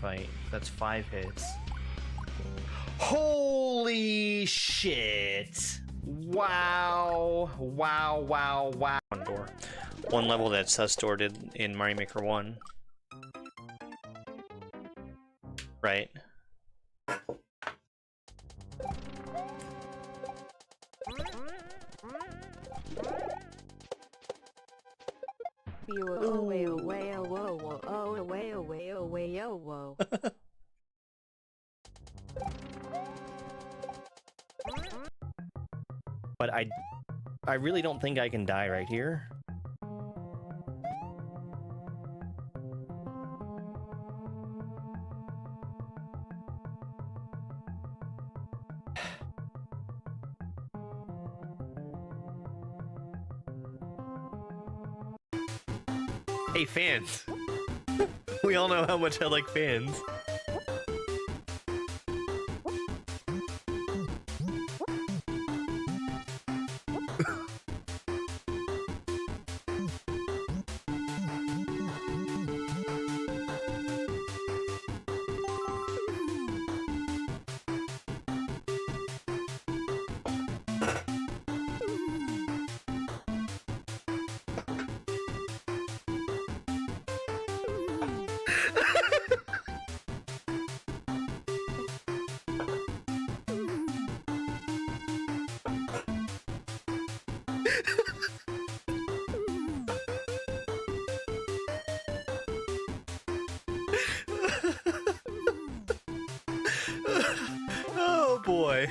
fight. That's 5 hits. Holy shit! Wow! Wow! Wow! Wow! One door. One level that Sustor did in Mario Maker 1. Right. But I really don't think I can die right here. Hey, fans! We all know how much I like fans. Oh boy.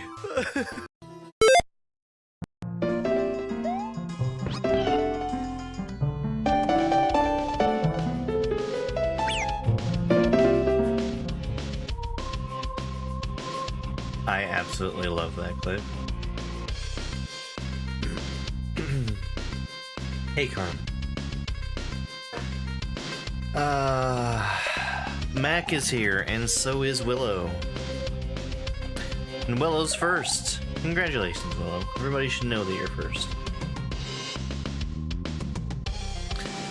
I absolutely love that clip. Hey, Carm. Mac is here, and so is Willow. And Willow's first. Congratulations, Willow. Everybody should know that you're first.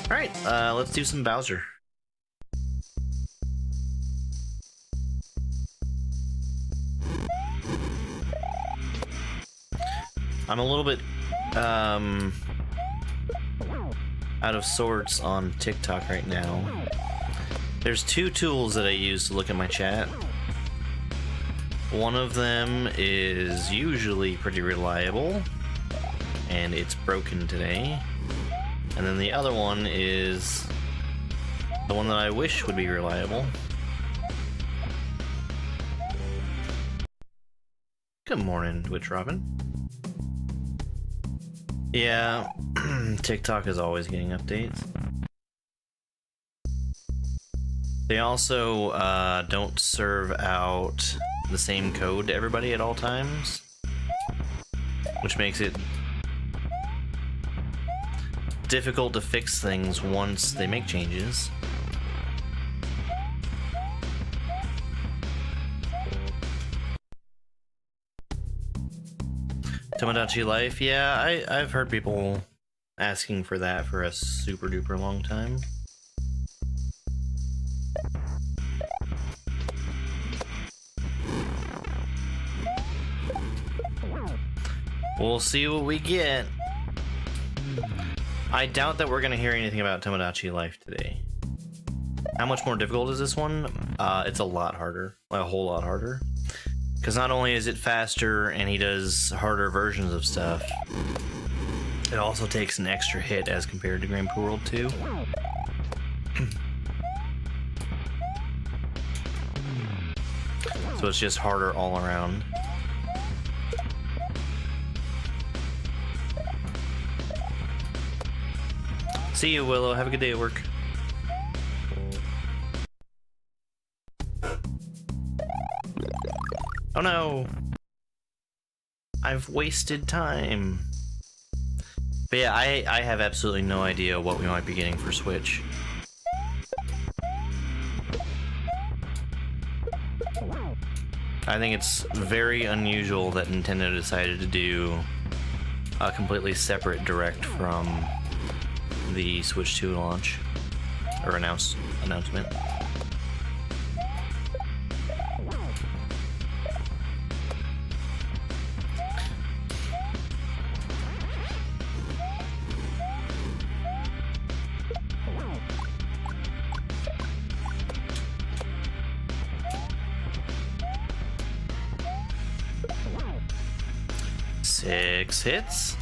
Alright, let's do some Bowser. I'm a little bit, out of sorts on TikTok right now. There's 2 tools that I use to look at my chat. One of them is usually pretty reliable, and it's broken today. And then the other one is the one that I wish would be reliable. Good morning, Witch Robin. Yeah, TikTok is always getting updates. They also don't serve out the same code to everybody at all times, which makes it difficult to fix things once they make changes. Tomodachi Life, yeah, I've heard people asking for that for a super duper long time. We'll see what we get. I doubt that we're gonna hear anything about Tomodachi Life today. How much more difficult is this one? It's a lot harder, like a whole lot harder. Because not only is it faster and he does harder versions of stuff, it also takes an extra hit as compared to Grand Poo World 2. So it's just harder all around. See you, Willow. Have a good day at work. Oh no! I've wasted time. But yeah, I have absolutely no idea what we might be getting for Switch. I think it's very unusual that Nintendo decided to do a completely separate direct from the Switch 2 launch, or announcement. 6 hits.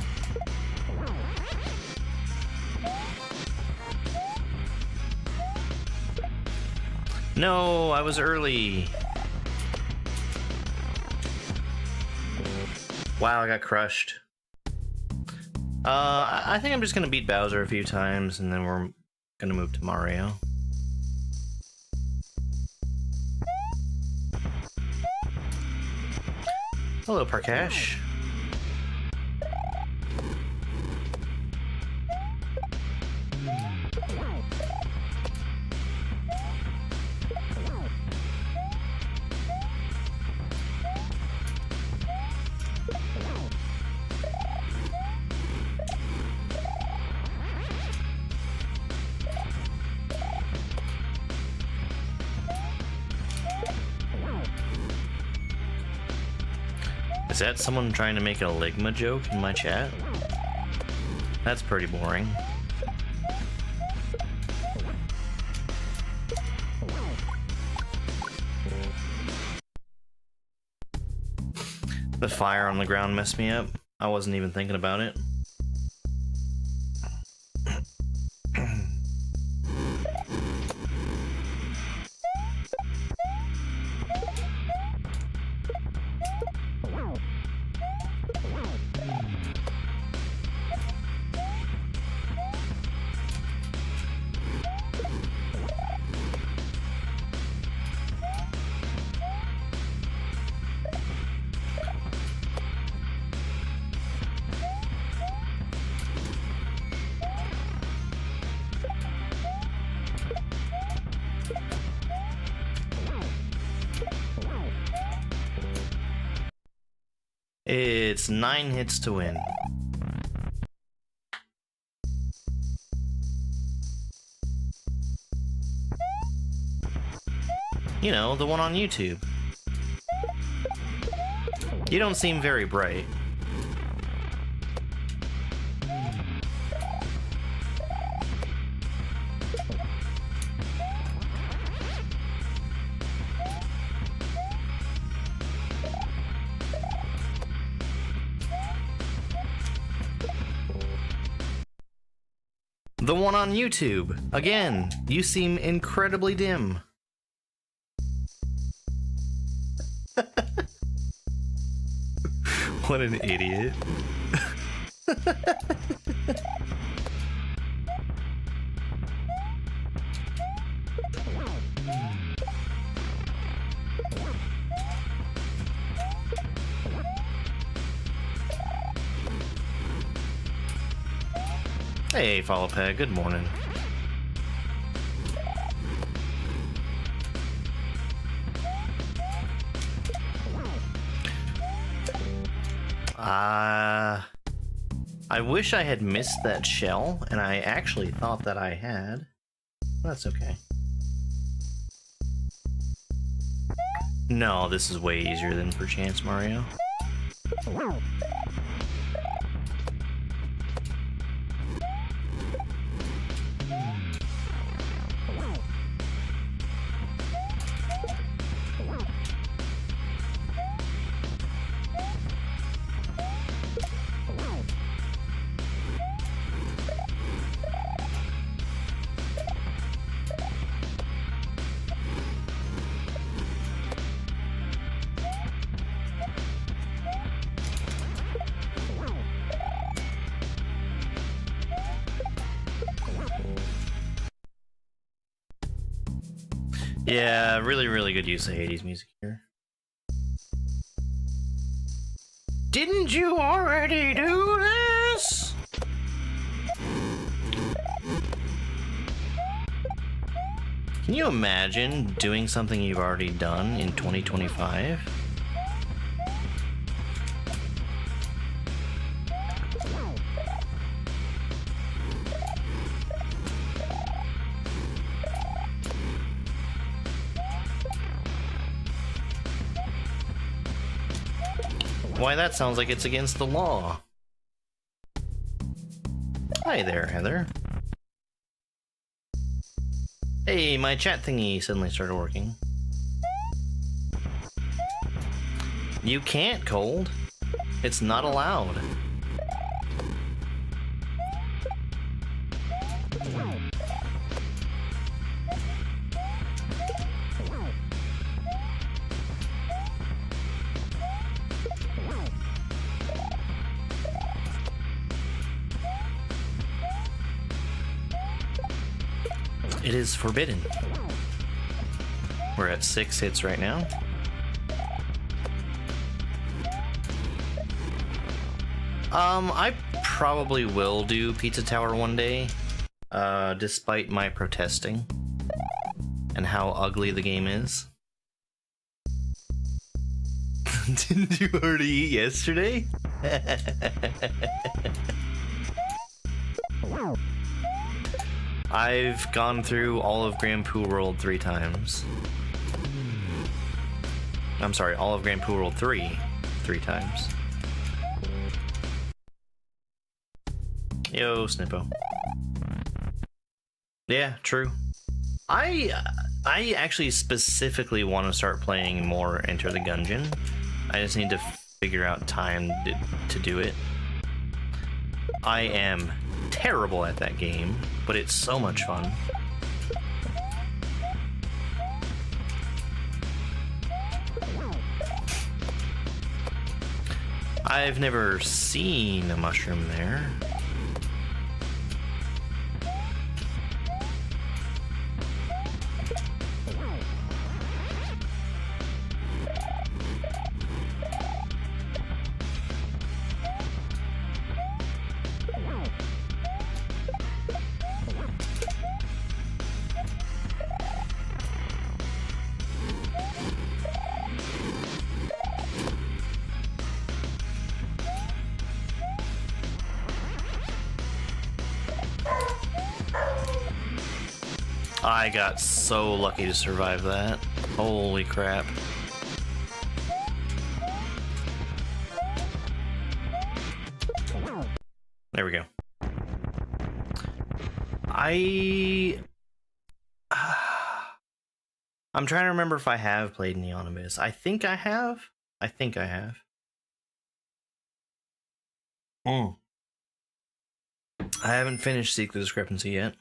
No, I was early. Wow, I got crushed. I think I'm just gonna beat Bowser a few times, and then we're gonna move to Mario. Hello, Parkash. Is that someone trying to make a Ligma joke in my chat? That's pretty boring. The fire on the ground messed me up. I wasn't even thinking about it. It's 9 hits to win. You know, the one on YouTube. You don't seem very bright. The one on YouTube. Again, you seem incredibly dim. What an idiot. Hey, Follow Peg, good morning. I wish I had missed that shell, and I actually thought that I had. That's okay. No, this is way easier than Perchance Mario. Yeah, really good use of Hades music here. Didn't you already do this? Can you imagine doing something you've already done in 2025? Why, that sounds like it's against the law. Hi there, Heather. Hey, my chat thingy suddenly started working. You can't, Cold. It's not allowed. It is forbidden. We're at 6 hits right now. I probably will do Pizza Tower one day, despite my protesting and how ugly the game is. Didn't you already eat yesterday? I've gone through all of Grand Poo World 3 times. I'm sorry, all of Grand Poo World 3 times. Yo, Snippo. Yeah, true. I actually specifically want to start playing more Enter the Gungeon. I just need to figure out time to do it. I am terrible at that game, but it's so much fun. I've never seen a mushroom there. I got so lucky to survive that. Holy crap. There we go. I'm trying to remember if I have played Neon Abyss. I think I have. I haven't finished Seek the Discrepancy yet.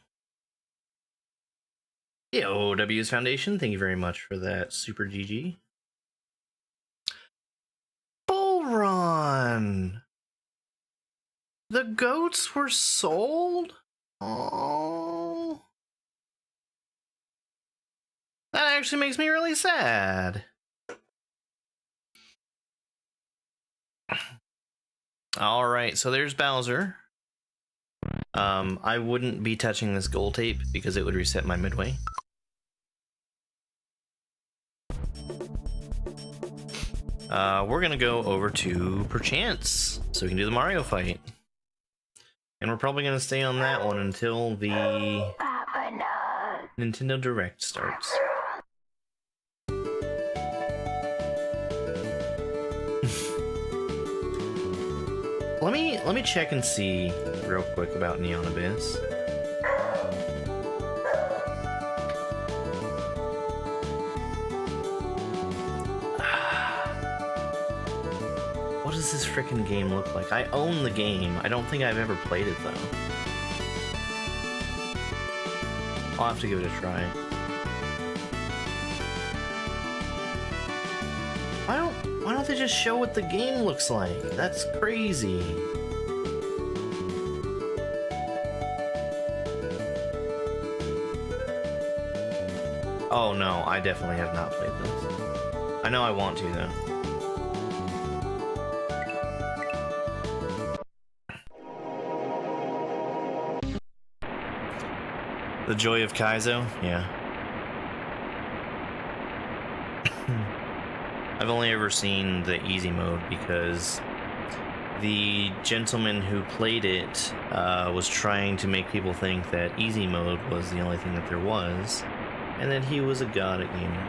Yo, W's Foundation, thank you very much for that super GG. Bull Run! The goats were sold? Oh, that actually makes me really sad. Alright, so there's Bowser. I wouldn't be touching this gold tape because it would reset my midway. We're gonna go over to Perchance so we can do the Mario fight. And we're probably gonna stay on that one until the Nintendo Direct starts. Let me check and see real quick about Neon Abyss. What does this frickin' game look like? I own the game. I don't think I've ever played it though. I'll have to give it a try. Why don't they just show what the game looks like? That's crazy. Oh no, I definitely have not played this. I know I want to though. The joy of Kaiso? Yeah. I've only ever seen the easy mode because the gentleman who played it was trying to make people think that easy mode was the only thing that there was, and that he was a god at gaming.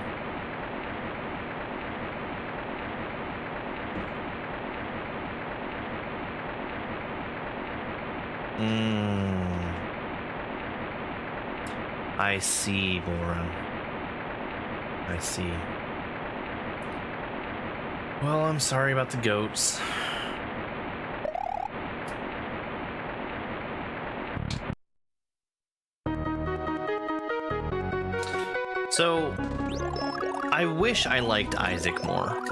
I see, Boron. I see. Well, I'm sorry about the goats. So, I wish I liked Isaac more.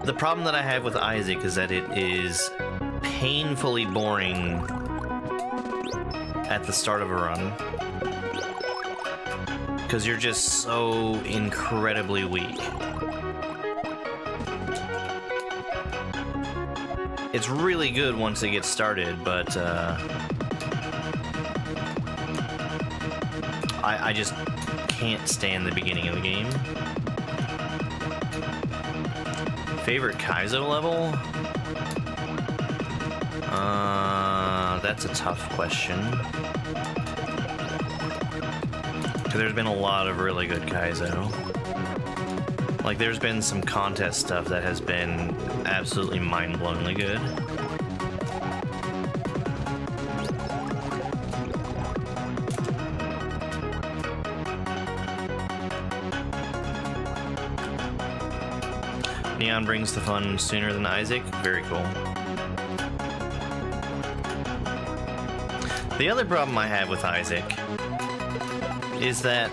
The problem that I have with Isaac is that it is painfully boring at the start of a run. Because you're just so incredibly weak. It's really good once it gets started, but I just can't stand the beginning of the game. Favorite Kaiso level? That's a tough question. There's been a lot of really good Kaiso. Like, there's been some contest stuff that has been absolutely mind-blowingly good. Neon brings the fun sooner than Isaac. Very cool. The other problem I have with Isaac is that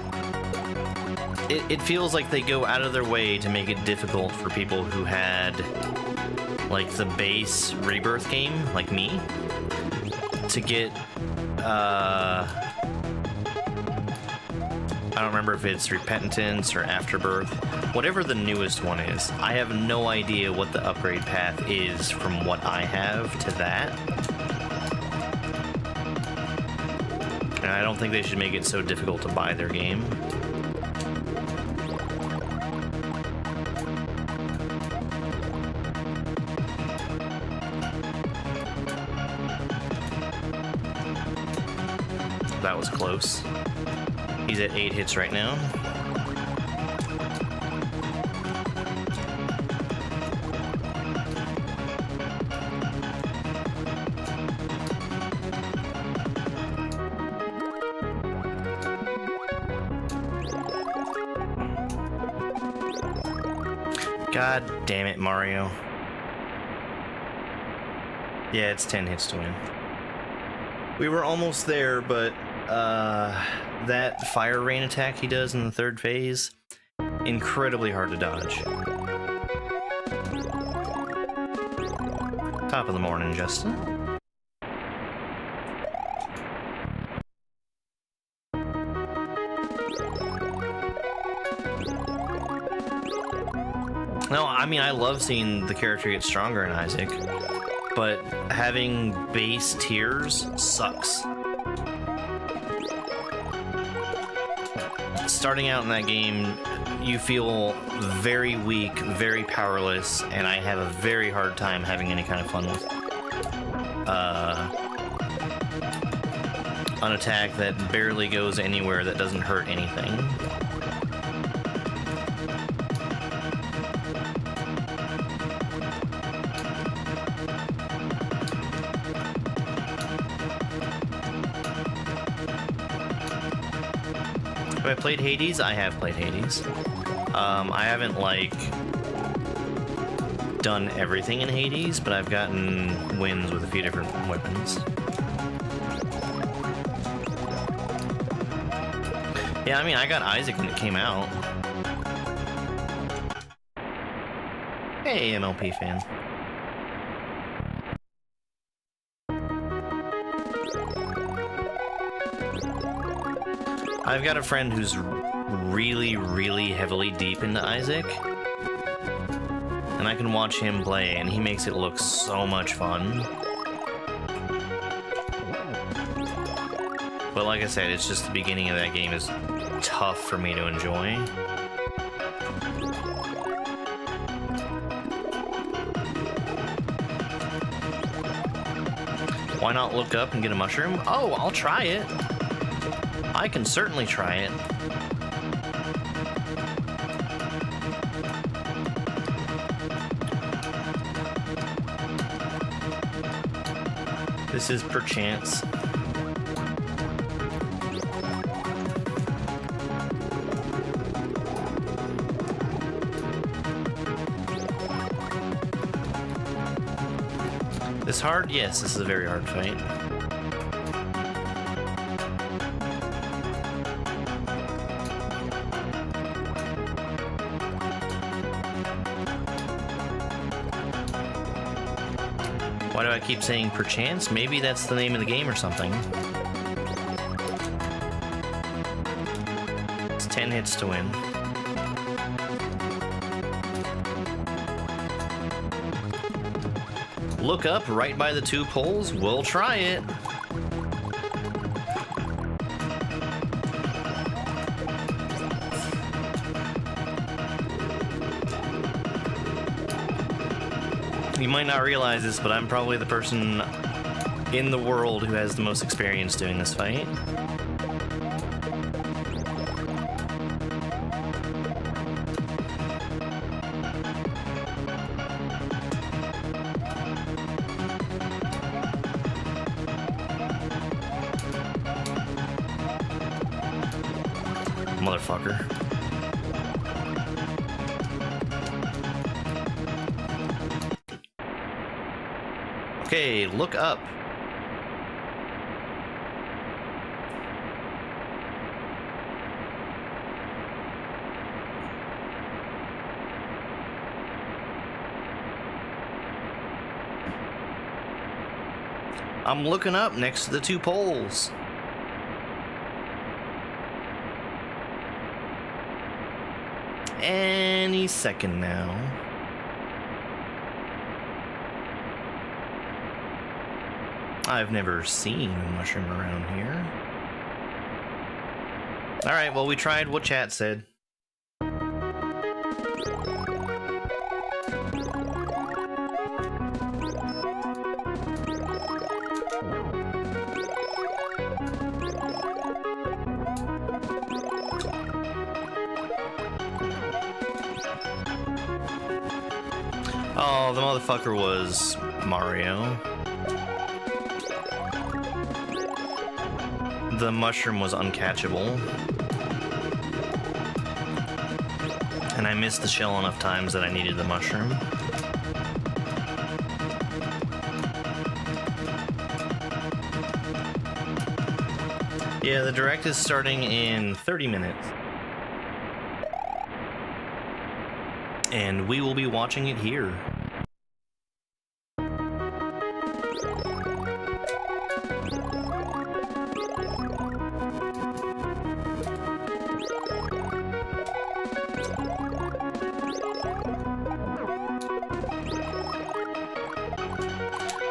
it feels like they go out of their way to make it difficult for people who had, like, the base Rebirth game, like me, to get, I don't remember if it's Repentance or Afterbirth. Whatever the newest one is, I have no idea what the upgrade path is from what I have to that. And I don't think they should make it so difficult to buy their game. That was close. He's at 8 hits right now. God damn it, Mario. Yeah, it's 10 hits to win. We were almost there, but that fire rain attack he does in the third phase, incredibly hard to dodge. Top of the morning, Justin. No, I mean, I love seeing the character get stronger in Isaac, but having base tiers sucks. Starting out in that game, you feel very weak, very powerless, and I have a very hard time having any kind of fun with an attack that barely goes anywhere, that doesn't hurt anything. Have I played Hades? I have played Hades. I haven't, like, done everything in Hades, but I've gotten wins with a few different weapons. Yeah, I mean, I got Isaac when it came out. Hey, MLP fan. I've got a friend who's really, really heavily deep into Isaac, and I can watch him play, and he makes it look so much fun. But like I said, it's just the beginning of that game is tough for me to enjoy. Why not look up and get a mushroom? Oh, I'll try it. I can certainly try it. This is Perchance. This hard? Yes, this is a very hard fight. Why do I keep saying Perchance? Maybe that's the name of the game or something. It's 10 hits to win. Look up right by the 2 poles. We'll try it. You might not realize this, but I'm probably the person in the world who has the most experience doing this fight. Motherfucker. Okay, look up. I'm looking up next to the 2 poles. Any second now. I've never seen a mushroom around here. Alright, well, we tried what chat said. Oh, the motherfucker was Mario. The mushroom was uncatchable. And I missed the shell enough times that I needed the mushroom. Yeah, the direct is starting in 30 minutes. And we will be watching it here.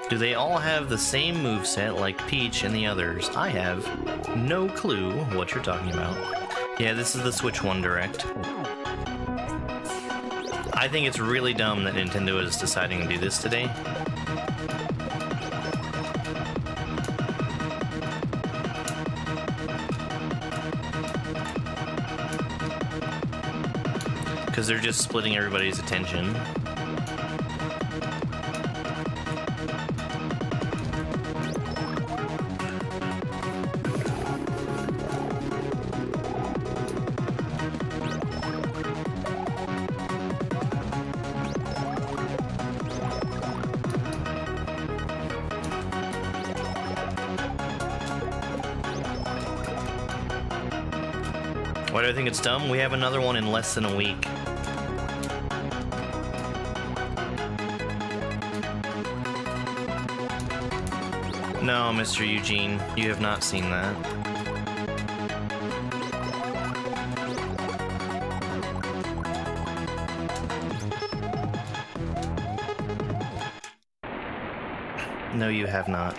Do they all have the same moveset like Peach and the others? I have no clue what you're talking about. Yeah, this is the Switch 1 Direct. I think it's really dumb that Nintendo is deciding to do this today. Because they're just splitting everybody's attention. Why do I think it's dumb? We have another one in less than a week. No, Mr. Eugene, you have not seen that. No, you have not.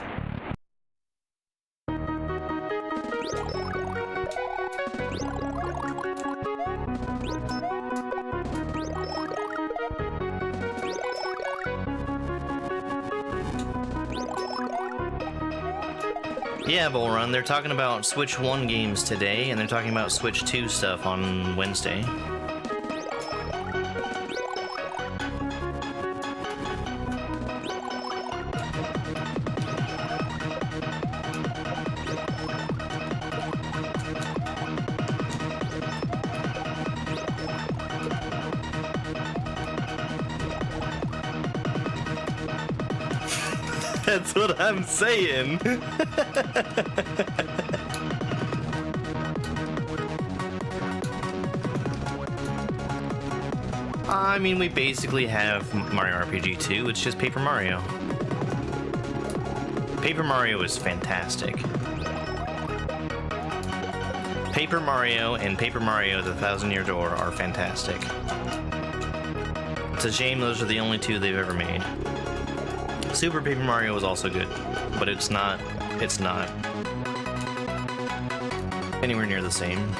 Yeah, Bull Run, they're talking about Switch 1 games today, and they're talking about Switch 2 stuff on Wednesday. That's what I'm saying. I mean, we basically have Mario RPG 2, it's just Paper Mario. Paper Mario is fantastic. Paper Mario and Paper Mario the Thousand Year Door are fantastic. It's a shame those are the only two they've ever made. Super Paper Mario is also good, but it's not anywhere near the same.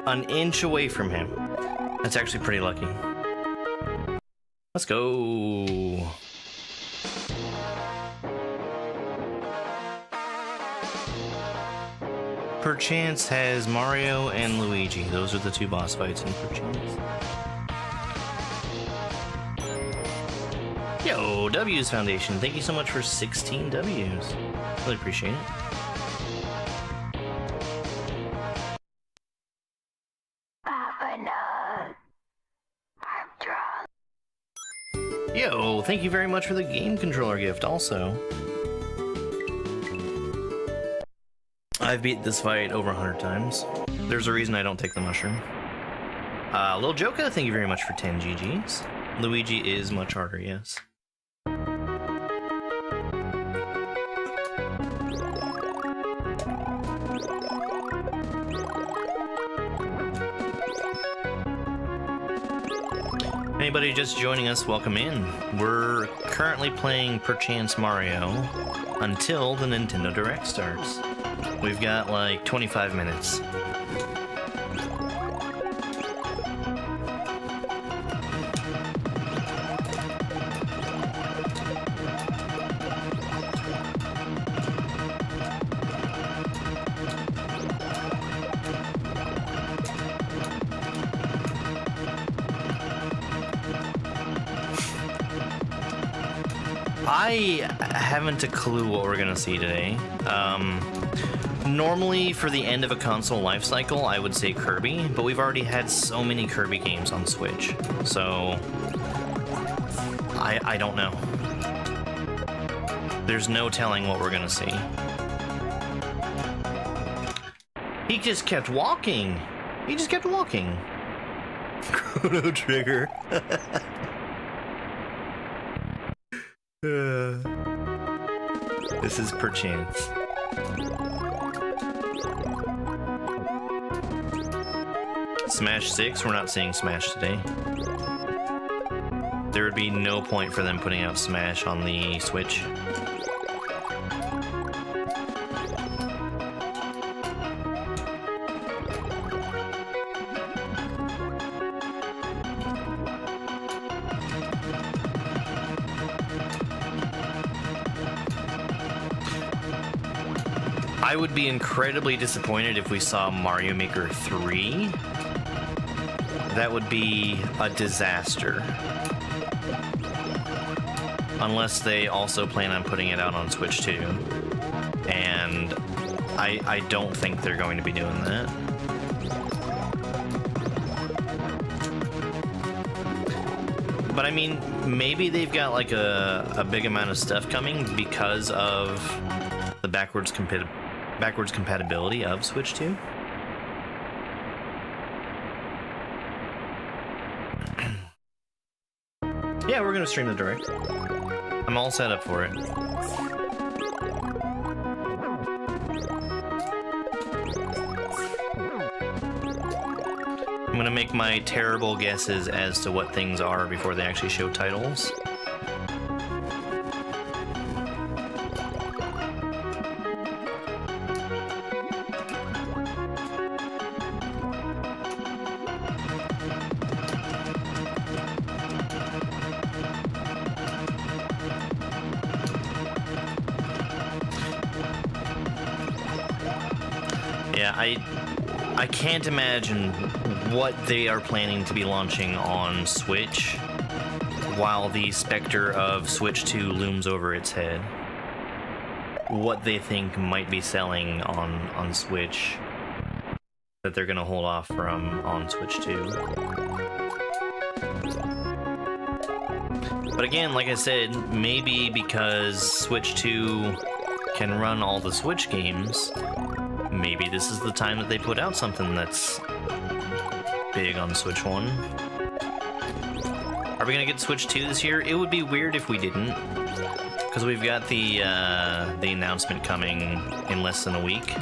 An inch away from him. That's actually pretty lucky. Let's go. Perchance has Mario and Luigi. Those are the two boss fights in Perchance. Yo, W's Foundation. Thank you so much for 16 W's. Really appreciate it. Yo, thank you very much for the game controller gift also. I've beat this fight over 100 times. There's a reason I don't take the mushroom. Lil Joka, thank you very much for 10 GGs. Luigi is much harder, yes. Anybody just joining us, welcome in. We're currently playing Perchance Mario until the Nintendo Direct starts. We've got like 25 minutes. I haven't a clue what we're gonna see today. Normally for the end of a console life cycle, I would say Kirby, but we've already had so many Kirby games on Switch, so I don't know. There's no telling what we're gonna see. He just kept walking. He just kept walking. Chrono Trigger. This is Perchance. Smash 6, we're not seeing Smash today. There would be no point for them putting out Smash on the Switch. I would be incredibly disappointed if we saw Mario Maker 3. That would be a disaster. Unless they also plan on putting it out on Switch too. And I don't think they're going to be doing that. But I mean, maybe they've got like a big amount of stuff coming because of the backwards compatibility of Switch 2. Yeah, we're gonna stream the Direct. I'm all set up for it. gonna make my terrible guesses as to what things are before they actually show titles. Yeah, I can't imagine what they are planning to be launching on Switch while the specter of Switch 2 looms over its head. What they think might be selling on Switch that they're gonna hold off from on Switch 2. But again, like I said, maybe because Switch 2 can run all the Switch games, maybe this is the time that they put out something that's big on Switch 1. Are we gonna get Switch 2 this year? It would be weird if we didn't, because we've got the announcement coming in less than a week,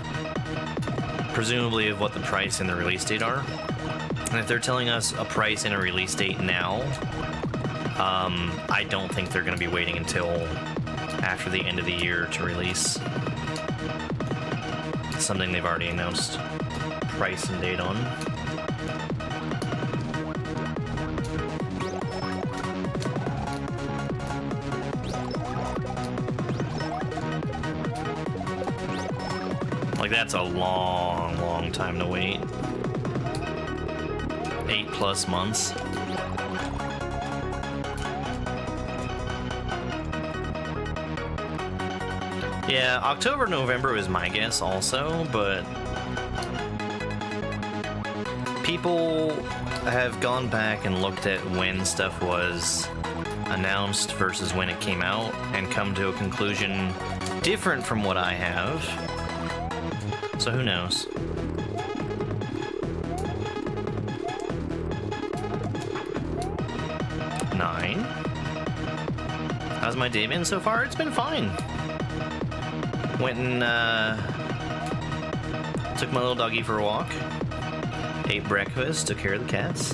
presumably of what the price and the release date are. And if they're telling us a price and a release date now, I don't think they're gonna be waiting until after the end of the year to release something they've already announced price and date on. Like, that's a long time to wait. 8+ months. Yeah, October, November is my guess also, but people have gone back and looked at when stuff was announced versus when it came out and come to a conclusion different from what I have. So who knows? Nine. How's my day been so far? It's been fine. Went and took my little doggy for a walk. Ate breakfast, took care of the cats.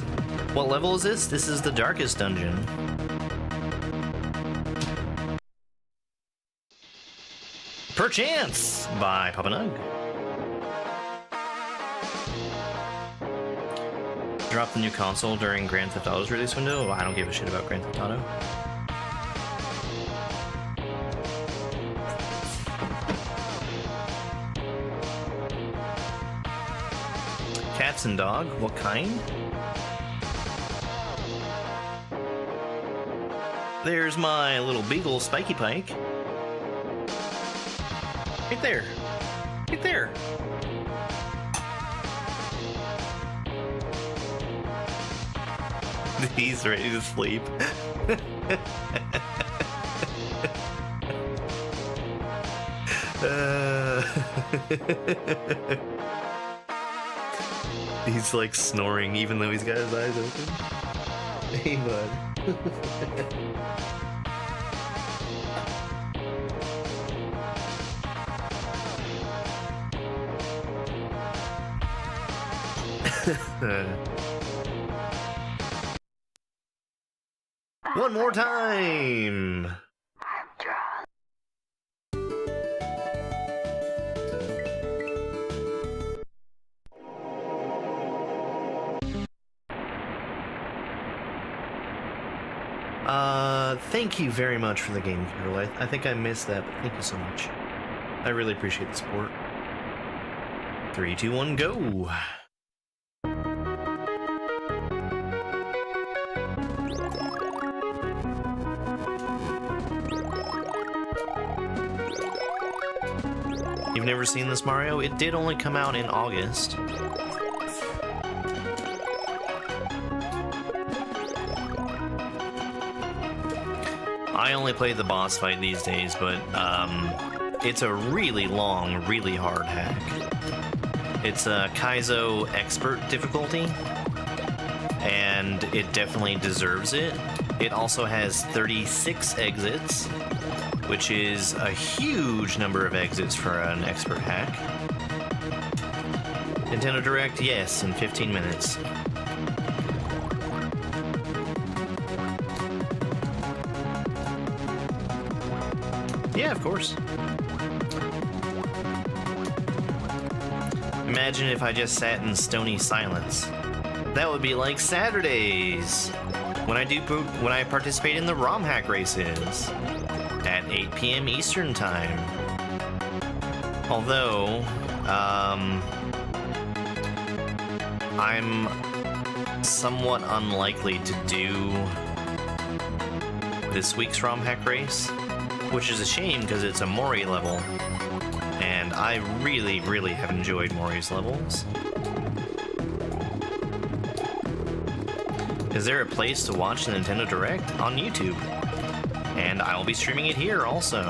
What level is this? This is the darkest dungeon. Perchance by Papanug. Dropped the new console during Grand Theft Auto's release window. I don't give a shit about Grand Theft Auto. Cats and dog? What kind? There's my little beagle, Spiky Pike. Right there. Right there. He's ready to sleep. He's like snoring even though he's got his eyes open. Hey, bud. One more time! Thank you very much for the game, Carol. I think I missed that, but thank you so much. I really appreciate the support. 3, 2, 1, go! You've never seen this, Mario? It did only come out in August. I only play the boss fight these days, but it's a really long, really hard hack. It's a Kaiso expert difficulty, and it definitely deserves it. It also has 36 exits, which is a huge number of exits for an expert hack. Nintendo Direct, yes, in 15 minutes. Yeah, of course. Imagine if I just sat in stony silence. That would be like Saturdays when I participate in the ROM hack races at 8 p.m. Eastern Time. Although, I'm somewhat unlikely to do this week's ROM hack race, which is a shame because it's a Mori level, and I really, really have enjoyed Mori's levels. Is there a place to watch the Nintendo Direct? On YouTube. And I'll be streaming it here also.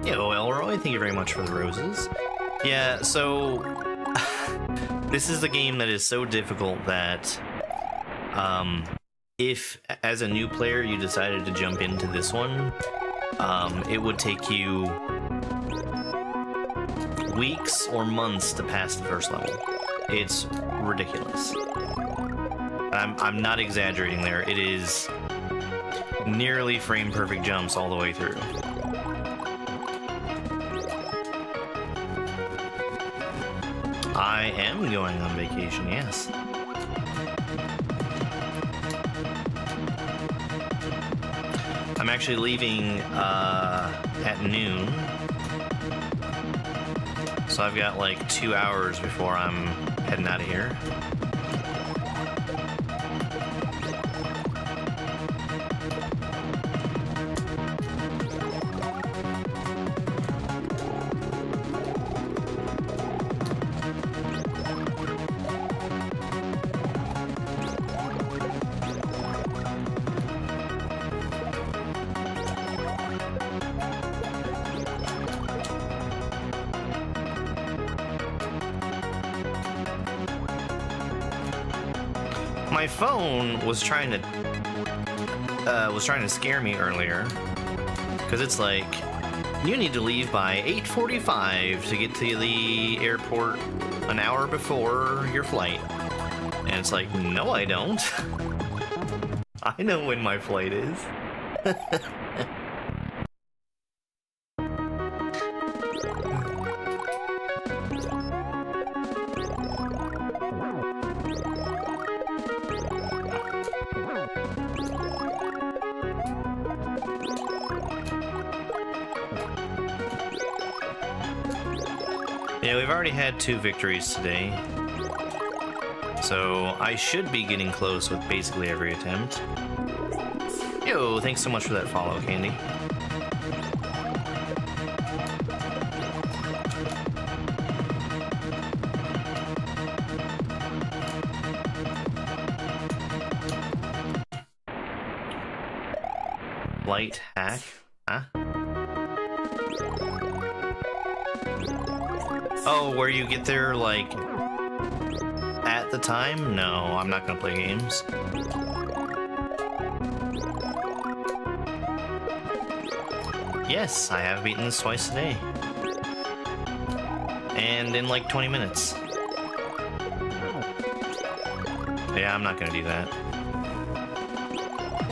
Yo, Elroy, thank you very much for the roses. Yeah, so this is the game that is so difficult that if, as a new player, you decided to jump into this one, it would take you weeks or months to pass the first level. It's ridiculous. I'm not exaggerating there. It is nearly frame perfect jumps all the way through. I am going on vacation, yes. I'm actually leaving at noon. So I've got like 2 hours before I'm heading out of here. My phone was trying to scare me earlier, because it's like, you need to leave by 8:45 to get to the airport an hour before your flight. And it's like, no, I don't. I know when my flight is. Yeah, we've already had 2 victories today, so I should be getting close with basically every attempt. Yo, thanks so much for that follow, Candy. Light hack? Huh? Oh, where you get there, like, at the time? No, I'm not gonna play games. Yes, I have beaten this twice today. And in like 20 minutes. Yeah, I'm not gonna do that.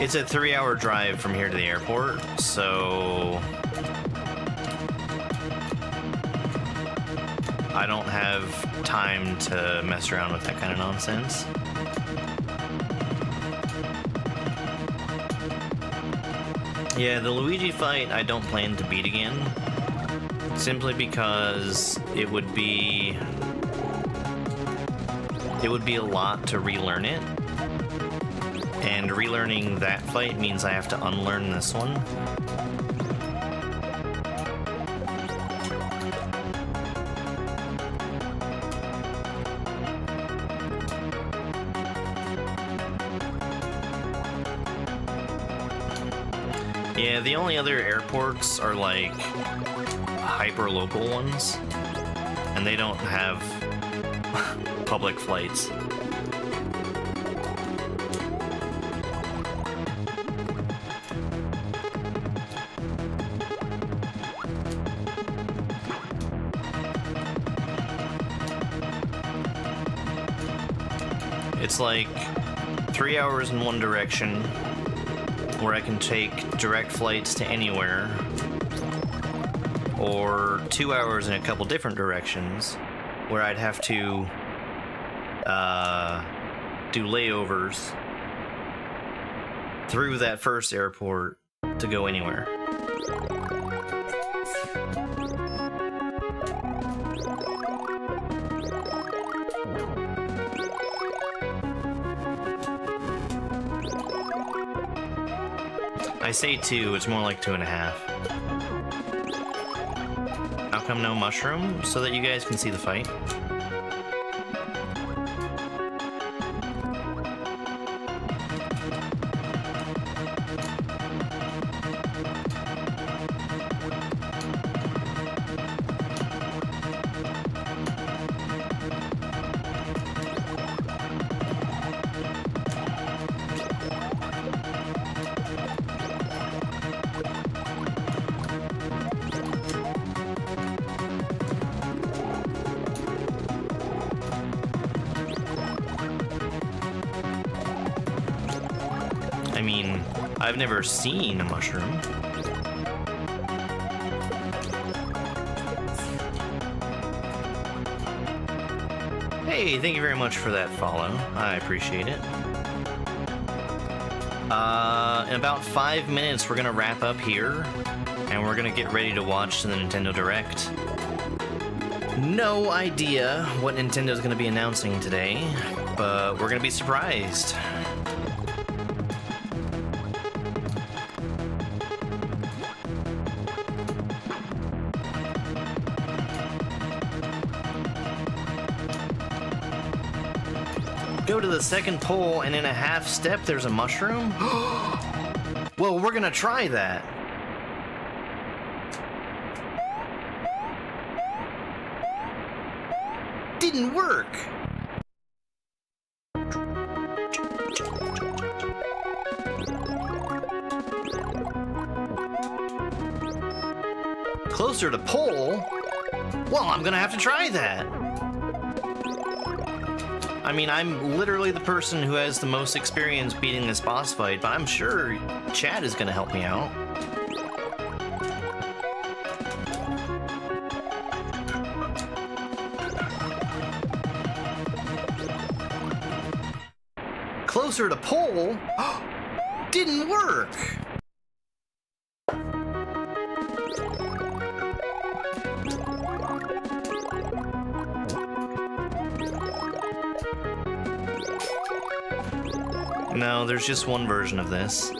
It's a 3-hour drive from here to the airport, so I don't have time to mess around with that kind of nonsense. Yeah, the Luigi fight I don't plan to beat again, simply because it would be a lot to relearn it, and relearning that fight means I have to unlearn this one. Yeah, the only other airports are like hyper-local ones, and they don't have public flights. It's like 3 hours in one direction, where I can take direct flights to anywhere, or 2 hours in a couple different directions, where I'd have to do layovers through that first airport to go anywhere. I say 2, it's more like 2.5. How come no mushroom? So that you guys can see the fight. I mean, I've never seen a mushroom. Hey, thank you very much for that follow. I appreciate it. In about 5 minutes, we're gonna wrap up here, and we're gonna get ready to watch the Nintendo Direct. No idea what Nintendo's gonna be announcing today, but we're gonna be surprised. Go to the second pole, and in a half step, there's a mushroom? Well, we're gonna try that. Didn't work! Closer to pole? Well, I'm gonna have to try that. I mean, I'm literally the person who has the most experience beating this boss fight, but I'm sure Chad is gonna help me out. Closer to pole? Didn't work! No, there's just one version of this.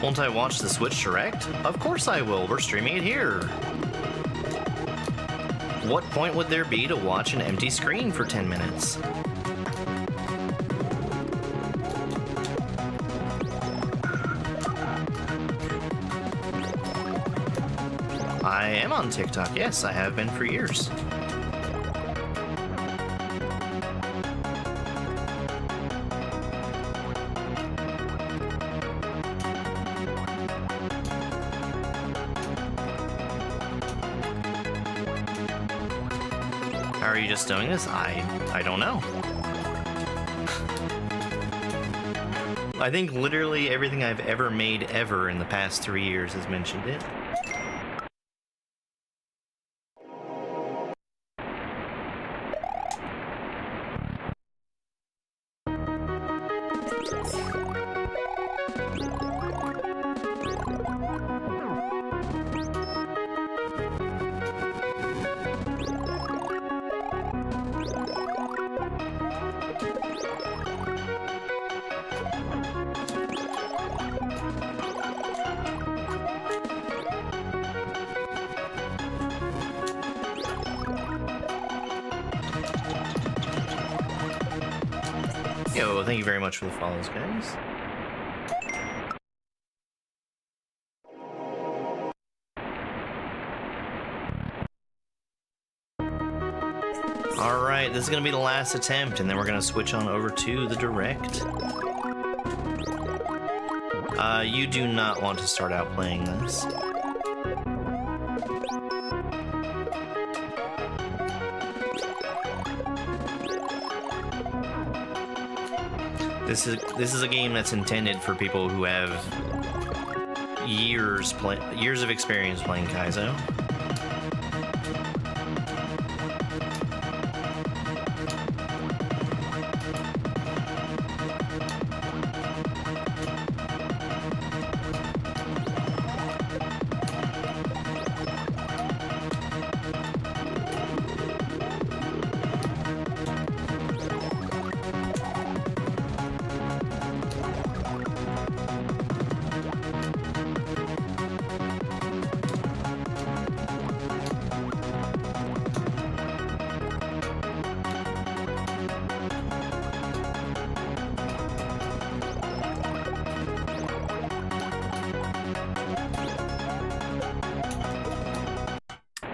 Won't I watch the Switch Direct? Of course I will, we're streaming it here. What point would there be to watch an empty screen for 10 minutes? I am on TikTok, yes, I have been for years. How are you just doing this? I don't know. I think literally everything I've ever made ever in the past 3 years has mentioned it. Yo, thank you very much for the follows, guys. Alright, this is gonna be the last attempt, and then we're gonna switch on over to the Direct. You do not want to start out playing this. This is a game that's intended for people who have years of experience playing Kaiso.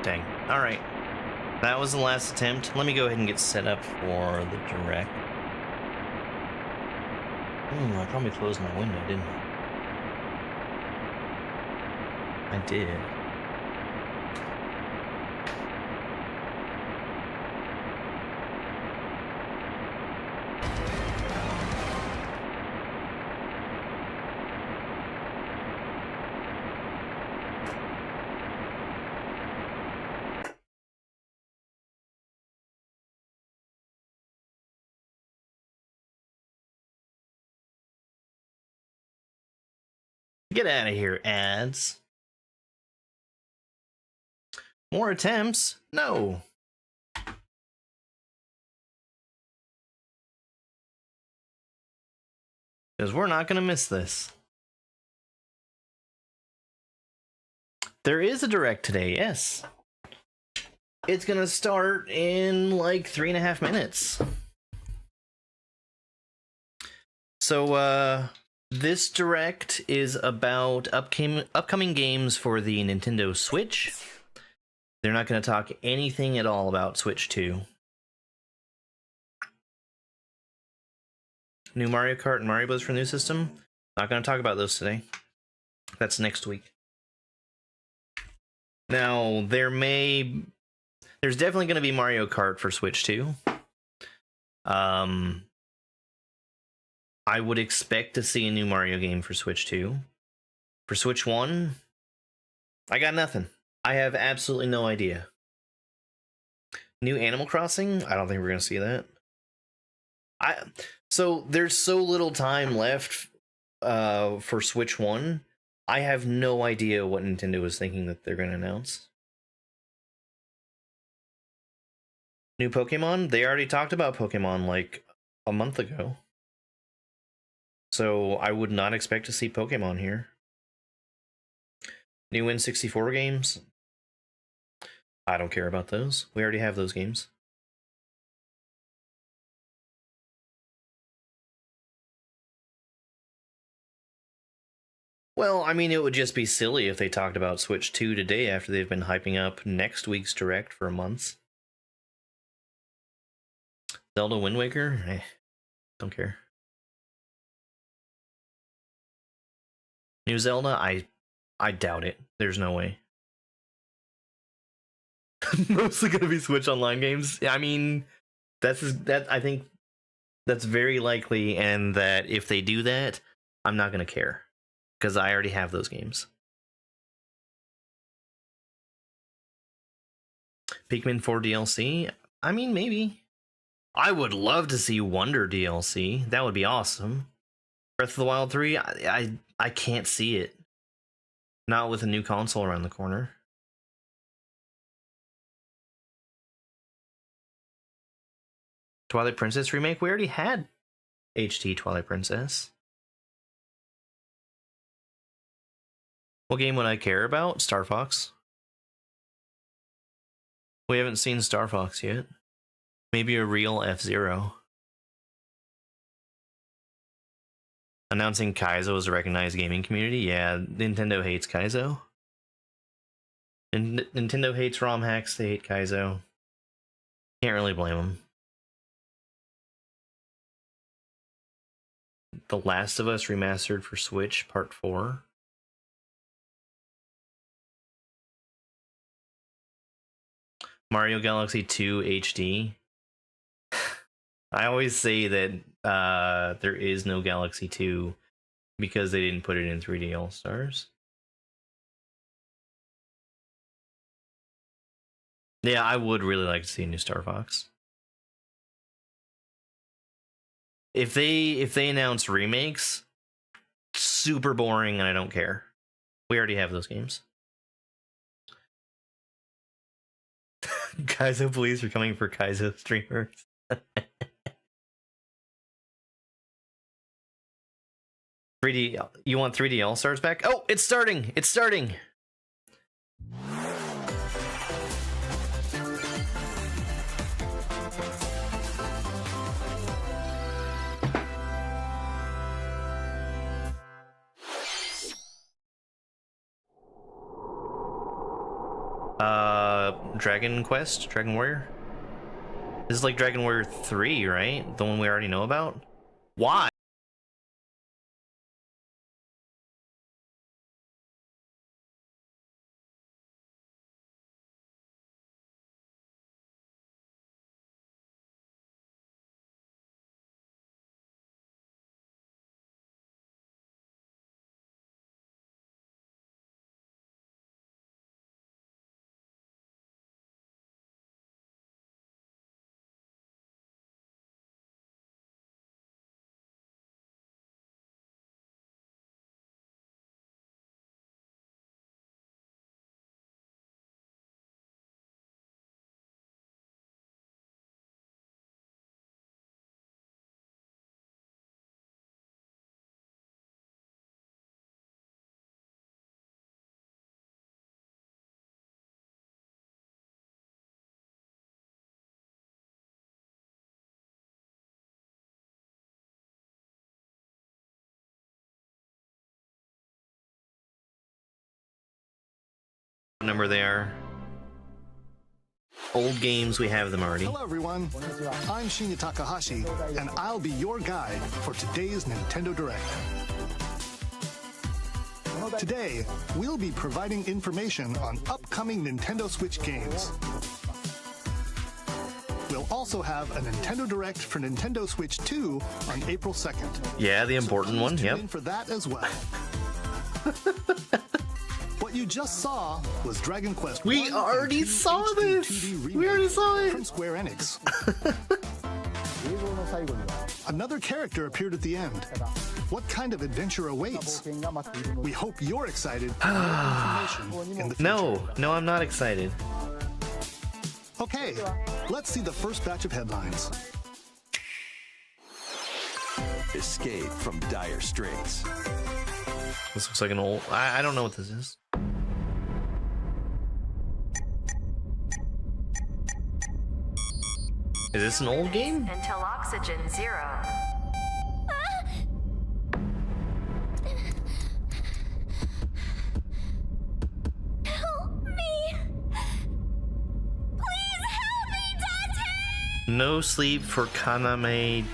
Dang. Alright. That was the last attempt. Let me go ahead and get set up for the Direct. I probably closed my window, didn't I? I did. Get out of here, ads. More attempts? No. Because we're not going to miss this. There is a Direct today, yes. It's going to start in like 3.5 minutes. So, this Direct is about upcoming games for the Nintendo Switch. They're not going to talk anything at all about Switch 2. New Mario Kart and Mario Bros. For new system. Not going to talk about those today. That's next week. Now, there's definitely going to be Mario Kart for Switch 2. I would expect to see a new Mario game for Switch 2. For Switch 1, I got nothing. I have absolutely no idea. New Animal Crossing? I don't think we're going to see that. So there's so little time left for Switch 1. I have no idea what Nintendo is thinking that they're going to announce. New Pokemon? They already talked about Pokemon like a month ago. So I would not expect to see Pokemon here. New N64 games? I don't care about those. We already have those games. Well, I mean, it would just be silly if they talked about Switch 2 today after they've been hyping up next week's Direct for months. Zelda Wind Waker? Don't care. New Zelda? I doubt it. There's no way. Mostly gonna be Switch Online games. I mean, I think that's very likely, and that if they do that, I'm not gonna care. Because I already have those games. Pikmin 4 DLC? I mean, maybe. I would love to see Wonder DLC. That would be awesome. Breath of the Wild 3? I can't see it. Not with a new console around the corner. Twilight Princess remake? We already had HD Twilight Princess. What game would I care about? Star Fox. We haven't seen Star Fox yet. Maybe a real F-Zero. Announcing Kaiso as a recognized gaming community? Yeah, Nintendo hates Kaiso. Nintendo hates ROM hacks, they hate Kaiso. Can't really blame him. The Last of Us Remastered for Switch, Part 4. Mario Galaxy 2 HD. I always say that there is no Galaxy 2 because they didn't put it in 3D All-Stars. Yeah, I would really like to see a new Star Fox. If they announce remakes, super boring and I don't care. We already have those games. Kaiso police are coming for Kaiso streamers. You want 3D All-Stars back? Oh, it's starting! It's starting! Dragon Quest? Dragon Warrior? This is like Dragon Warrior 3, right? The one we already know about? Why? Number they are. Old games, we have them already. Hello everyone, I'm Shinya Takahashi, and I'll be your guide for today's Nintendo Direct. Today, we'll be providing information on upcoming Nintendo Switch games. We'll also have a Nintendo Direct for Nintendo Switch 2 on April 2nd. Yeah, the important one, Tune yep. in for that as well. What you just saw was Dragon Quest. We already saw this! We already saw it! From Square Enix. Another character appeared at the end. What kind of adventure awaits? We hope you're excited for more information in the future. No, I'm not excited. Okay, let's see the first batch of headlines. Escape from dire straits. This looks like an old... I don't know what this is. Is this an old game? Until oxygen 0. Help me! Please help me, Dante! No sleep for Kaname.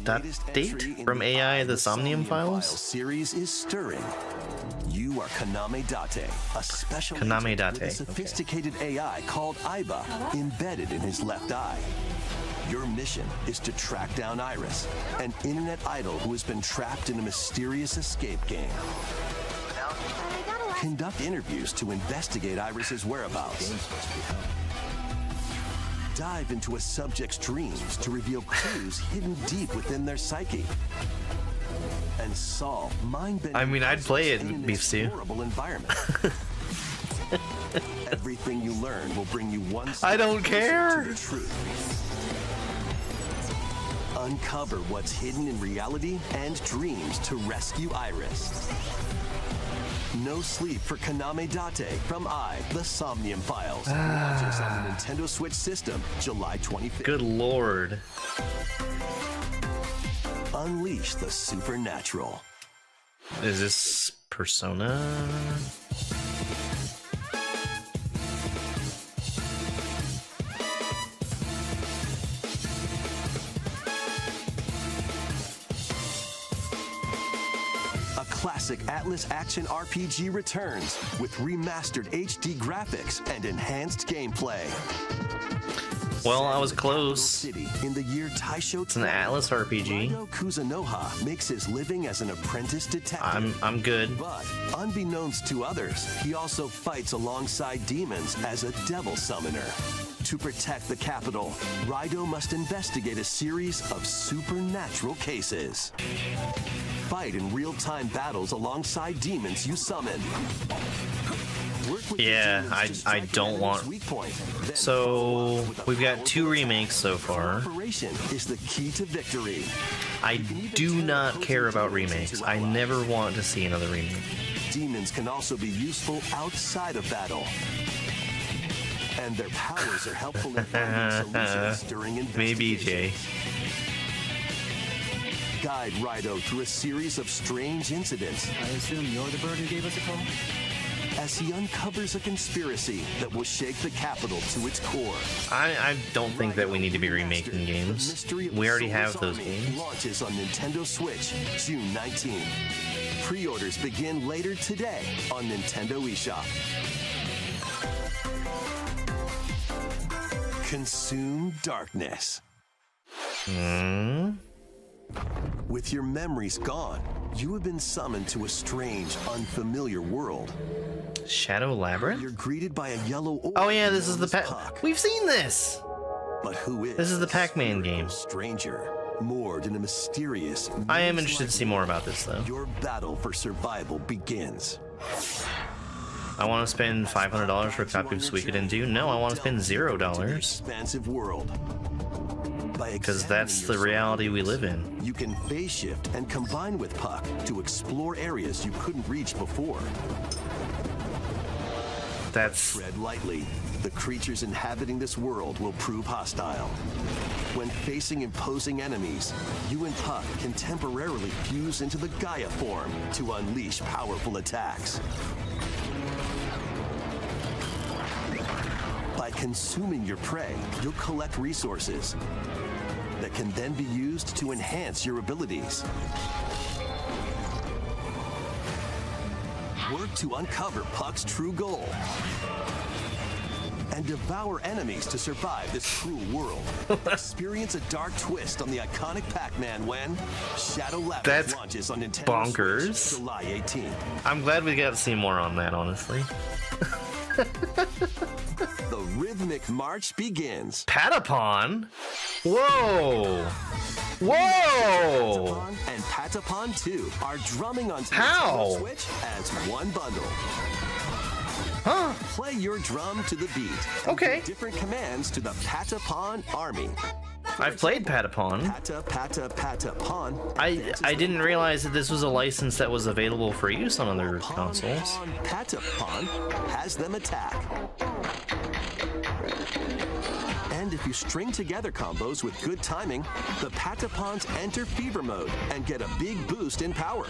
That date from AI, the Somnium Files? Series is stirring. You are Kaname Date, a special Kaname agent Date, with a sophisticated AI called Aiba embedded in his left eye. Your mission is to track down Iris, an internet idol who has been trapped in a mysterious escape game. Conduct interviews to investigate Iris's whereabouts. Dive into a subject's dreams to reveal clues hidden deep within their psyche. And solve mind-bending I mean, I'd play it, in an Beef Stew. explorable environment. Everything you learn will bring you one step I don't closer care. to the truth. Uncover what's hidden in reality and dreams to rescue Iris. No Sleep for Kaname Date from the Somnium Files. Launches on the Nintendo Switch system July 25th. Good lord. Unleash the supernatural. Is this Persona? classic Atlas action RPG returns with remastered HD graphics and enhanced gameplay. Well, I was Set in the capital close. City in the year Taisho It's an Atlas RPG. Ryo Kuzunoha makes his living as an apprentice detective. I'm good. But unbeknownst to others, he also fights alongside demons as a devil summoner. To protect the capital, Raido must investigate a series of supernatural cases. Fight in real-time battles alongside demons you summon. Work with Yeah, the demons to I strike don't an want- enemy's weak point. Then So with a we've got powerful 2 attack. remakes so far. Cooperation is the key to victory. I do not care about remakes. I never want to see another remake. Demons can also be useful outside of battle. And their powers are helpful in finding solutions during Maybe, investigation. Jay. Guide Raido through a series of strange incidents I assume you're the bird who gave us a call? as he uncovers a conspiracy that will shake the capital to its core. I don't think that we need to be remaking The games. Mystery of We the already have Soulless those Army games. launches on Nintendo Switch June 19. Pre-orders begin later today on Nintendo eShop. Consume darkness. With your memories gone, you have been summoned to a strange, unfamiliar world. Shadow Labyrinth? You're greeted by a yellow orb Oh yeah, this is known the as Pac. We've seen this. But who is This is the Pac-Man game. stranger, moored in a mysterious. I am interested to see more about this though. Your battle for survival begins. I want to spend $500 for a copy of Suikoden 2. No, I want to spend $0 Expansive world. because that's the reality we live in. You can phase shift and combine with Puck to explore areas you couldn't reach before. That's Tread lightly. The creatures inhabiting this world will prove hostile. When facing imposing enemies, you and Puck can temporarily fuse into the Gaia form to unleash powerful attacks. By consuming your prey, you'll collect resources that can then be used to enhance your abilities. Work to uncover Puck's true goal and devour enemies to survive this cruel world. Experience a dark twist on the iconic Pac-Man when Shadow Labyrinth That's launches on Nintendo bonkers. Switch July 18th. I'm glad we got to see more on that, honestly. The rhythmic march begins. Patapon? Whoa! Whoa! Patapon and Patapon 2 are drumming onto How? Nintendo Switch as one bundle. Huh? Play your drum to the beat. And Okay. give different commands to the Patapon army. I've played Patapon. Patapon. I didn't realize that this was a license that was available for use on other consoles. Patapon has them attack. And if you string together combos with good timing, the Patapons enter fever mode and get a big boost in power.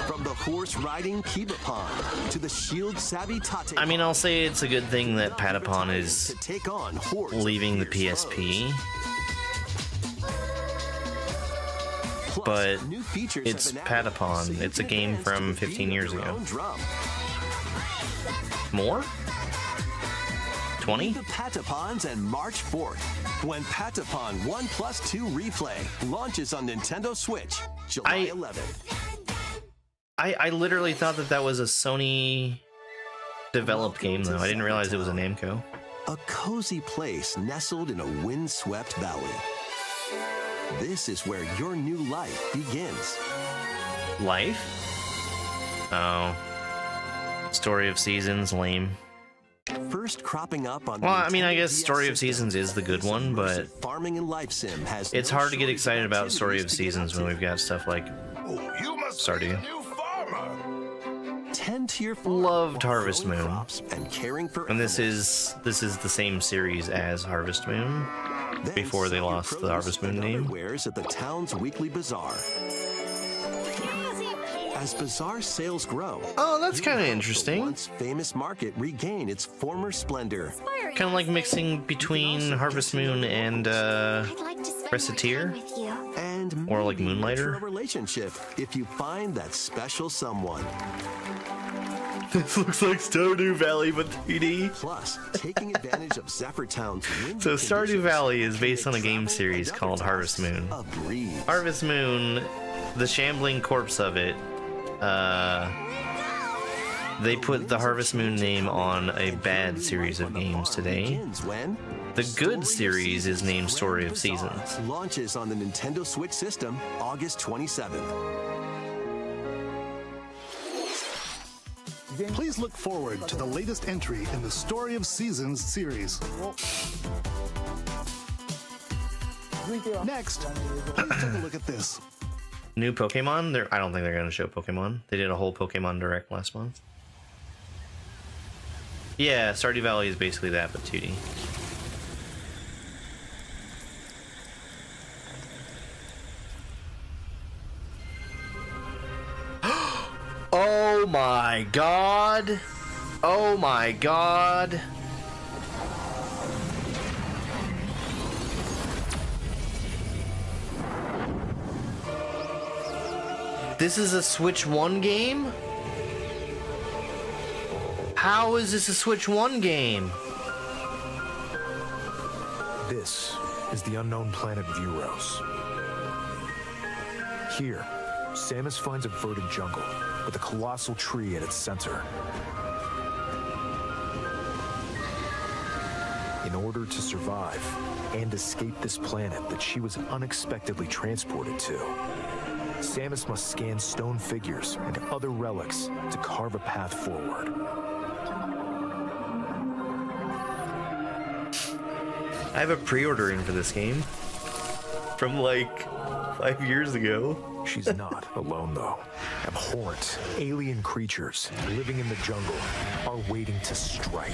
From the horse-riding Kibapon to the shield-savvy Tate. I mean, I'll say it's a good thing that Patapon is to take on hordes of leaving the fierce PSP, foes. Plus, but new features it's have been added, Patapon. so you It's a can game advance to from the beat 15 of years your ago. own drum. More? Meet 20? the Patapons and March 4th when Patapon 1+2 Replay launches on Nintendo Switch July 11th. I literally thought that was a Sony developed game, though. I didn't realize it was a Namco. A cozy place nestled in a windswept valley. This is where your new life begins. Life? Oh. Story of Seasons, lame. First cropping up on Well, the I mean, I Nintendo guess DS Story of system, Seasons is the good this one, but immersive farming and life sim has it's no hard to get shortage of excited about Story of activities to get Seasons up when to. we've got stuff like You must Stardew. be a new farmer. Tend to your farm Loved while Harvest growing Moon. crops and caring for And this animals. is the same series as Harvest Moon. Then before they sell your lost the produce Harvest Moon and other name. wares at the town's weekly bazaar. As bazaar sales grow, Oh, that's you kind of help the interesting. once famous market regain its former splendor. Kind of like mixing between Harvest Moon and I'd like to spend more Reciteer. time with you. And and Or like maybe Moonlighter? nurture a relationship if you find that special someone. This looks like Stardew Valley but 3D. Plus, taking advantage of Zephyr Town's windy So Stardew conditions Valley is can based make on a game travel series and called other Harvest tasks Moon. a breeze. Harvest Moon, the shambling corpse of it, they put the Harvest Moon name on a bad series of games today. The good series is named Story of Seasons. Launches on the Nintendo Switch system August 27th. Please look forward to the latest entry in the Story of Seasons series. Next, please take a look at this. New Pokemon? I don't think they're going to show Pokemon. They did a whole Pokemon Direct last month. Yeah, Stardew Valley is basically that, but 2D. Oh my god! Oh my god! This is a Switch 1 game? How is this a Switch 1 game? This is the unknown planet Vuros. Here, Samus finds a verdant jungle with a colossal tree at its center. In order to survive and escape this planet that she was unexpectedly transported to, Samus must scan stone figures and other relics to carve a path forward. I have a pre-order in for this game from like 5 years ago. She's not alone, though. Abhorrent, alien creatures living in the jungle are waiting to strike.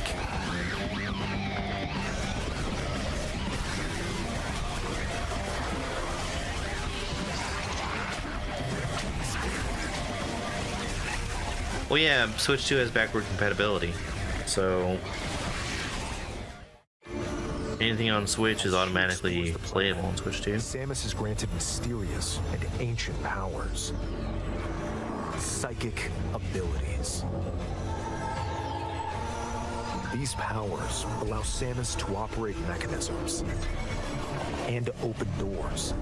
Well, yeah, Switch 2 has backward compatibility, so anything on Switch is automatically playable on Switch 2. Samus is granted mysterious and ancient powers. Psychic abilities. These powers allow Samus to operate mechanisms and to open doors.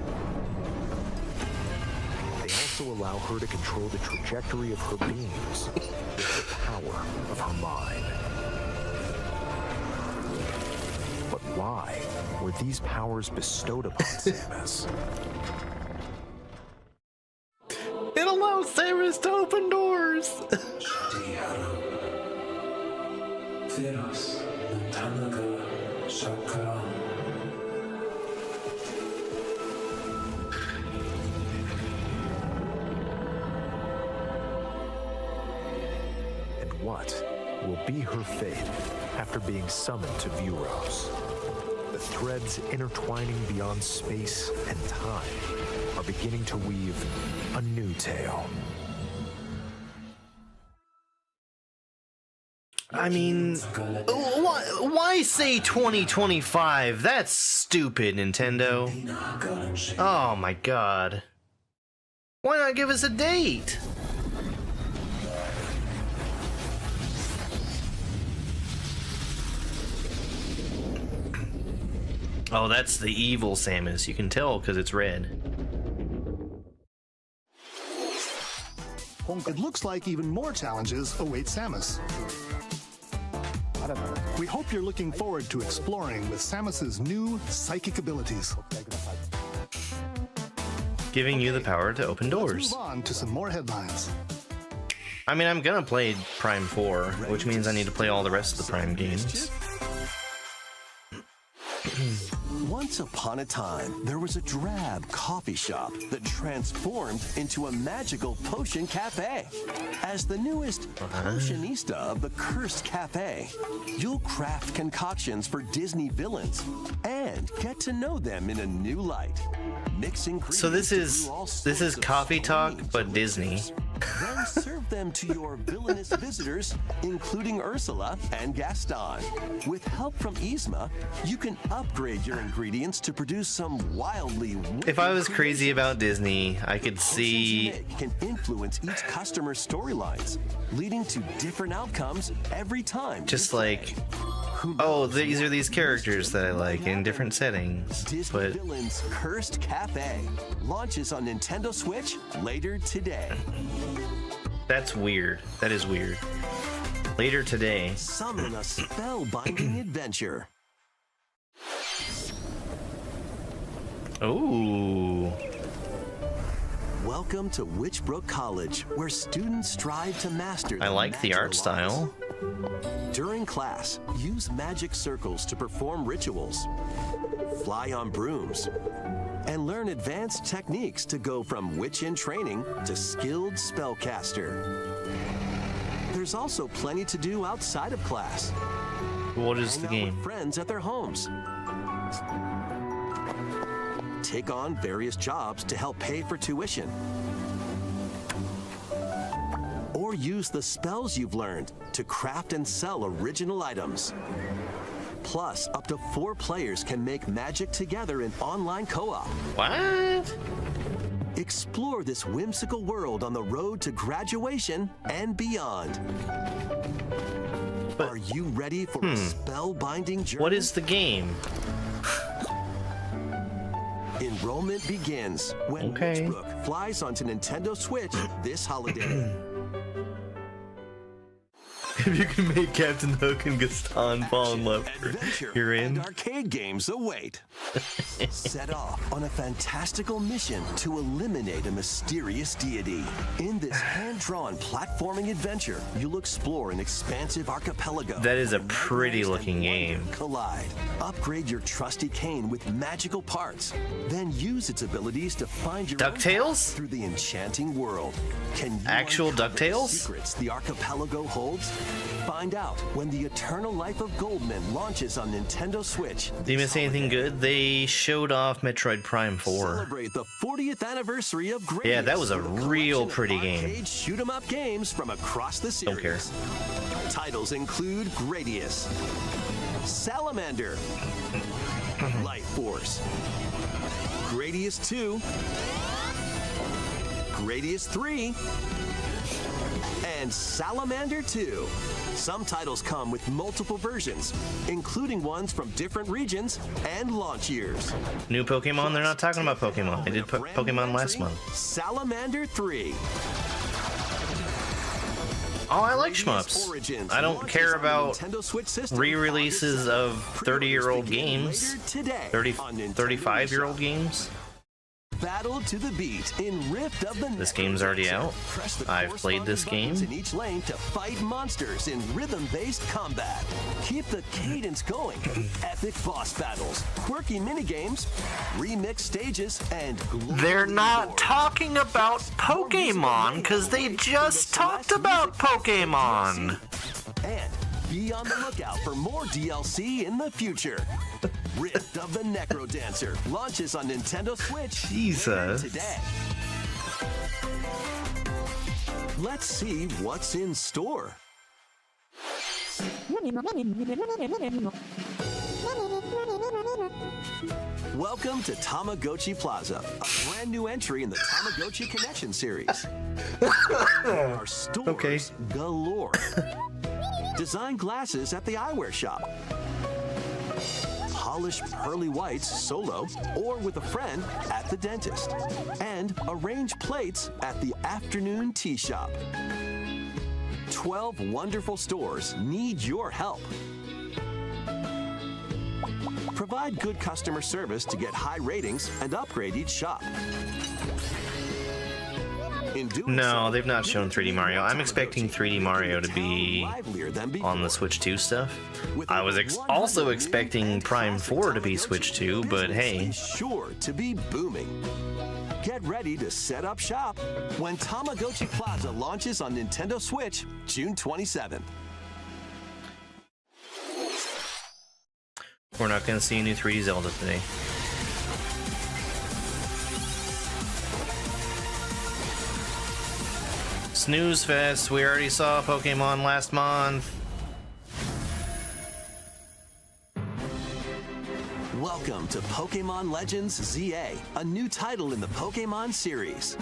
They also allow her to control the trajectory of her beams with the power of her mind. But why were these powers bestowed upon Samus? It allows Samus to open doors! And what will be her fate after being summoned to Vuros? The threads intertwining beyond space and time are beginning to weave a new tale. I mean, why say 2025? That's stupid, Nintendo. Oh my god. Why not give us a date? Oh, that's the evil Samus. You can tell because it's red. It looks like even more challenges await Samus. We hope you're looking forward to exploring with Samus's new psychic abilities. Giving you the power to open Let's doors. move on to some more headlines. I mean, I'm gonna play Prime 4, which means I need to play all the rest of the Prime games. Once upon a time, there was a drab coffee shop that transformed into a magical potion cafe. As the newest potionista of the Cursed Cafe, you'll craft concoctions for Disney villains and get to know them in a new light. Mixing So this is Coffee Talk, but Disney. Then serve them to your villainous visitors, including Ursula and Gaston. With help from Yzma, you can upgrade your ingredients to produce some wildly wicked If I was crazy creations. about Disney, I could Potions see. you make can influence each customer's storylines, leading to different outcomes every time. Just you like, play. Who oh, knows these are what these characters that I like in different settings. Disney But Villains Cursed Cafe launches on Nintendo Switch later today. that's weird. That is weird. Later today. Summon a spellbinding adventure. Ooh. Welcome to Witchbrook College, where students strive to master I like the magical art style. arts. During class, use magic circles to perform rituals, fly on brooms, and learn advanced techniques to go from witch in training to skilled spellcaster. There's also plenty to do outside of class. What is the Hang out game? with friends at their homes. Take on various jobs to help pay for tuition. Or use the spells you've learned to craft and sell original items. Plus, up to 4 players can make magic together in online co-op. What? Explore this whimsical world on the road to graduation and beyond. Are you ready for a spellbinding journey? What is the game? Enrollment begins when Okay. Witchbrook flies onto Nintendo Switch this holiday. If you can make Captain Hook and Gaston fall in love, Adventure you're in. and arcade games await. Set off on a fantastical mission to eliminate a mysterious deity. In this hand-drawn platforming adventure, you'll explore an expansive archipelago. That is a where pretty nightmares looking and wonder game. Collide. Upgrade your trusty cane with magical parts. Then use its abilities to find your own DuckTales? path through the enchanting world. Can you Actual uncover the DuckTales? secrets the archipelago holds? Find out when the Eternal Life of Goldman launches on Nintendo Switch. Did you this miss anything holiday. good? They showed off Metroid Prime 4. Celebrate the 40th anniversary of Gradius. Yeah, that was a with real collection of pretty game. arcade shoot-'em-up games from across the series. Don't care. Titles include Gradius, Salamander, Light Force, Gradius 2, Gradius 3, and Salamander 2. Some titles come with multiple versions, including ones from different regions and launch years. New Pokemon? They're not talking about Pokemon. They did With a brand new Pokemon last entry, month. Salamander 3. Oh, I like Gradius shmups. Origins I don't launches care on the about Nintendo Switch system re-releases of August 30-year-old Pre-orders begin games. later today 30, on Nintendo 35-year-old eShop. games. Battle to the beat in Rift of the This game's already out. Press the I've played this corresponding buttons game. in each lane to fight monsters in rhythm-based combat. Keep the cadence going. Epic boss battles, quirky minigames, remix stages, and They're globally not more. talking about Pokemon because they just talked about Pokemon. And be on the lookout for more DLC in the future. Rift of the Necro Dancer launches on Nintendo Switch later Jesus. today. Let's see what's in store. Welcome to Tamagotchi Plaza, a brand new entry in the Tamagotchi Connection series. There are stores Okay. galore. Design glasses at the eyewear shop. Polish pearly whites solo or with a friend at the dentist. And arrange plates at the afternoon tea shop. 12 wonderful stores need your help. Provide good customer service to get high ratings and upgrade each shop. In doing No, so, they've not you shown get to 3D meet Mario. more I'm expecting Tamagotchi, 3D making Mario the to town be livelier than on before. the Switch 2 stuff. With I was over also 100 new expecting and Prime classic 4 to be Tamagotchi Switch 2, but business hey. is sure to be booming. Get ready to set up shop when Tamagotchi Plaza launches on Nintendo Switch June 27th. We're not going to see a new 3D Zelda today. Snooze Fest. We already saw Pokemon last month. Welcome to Pokemon Legends ZA, a new title in the Pokemon series.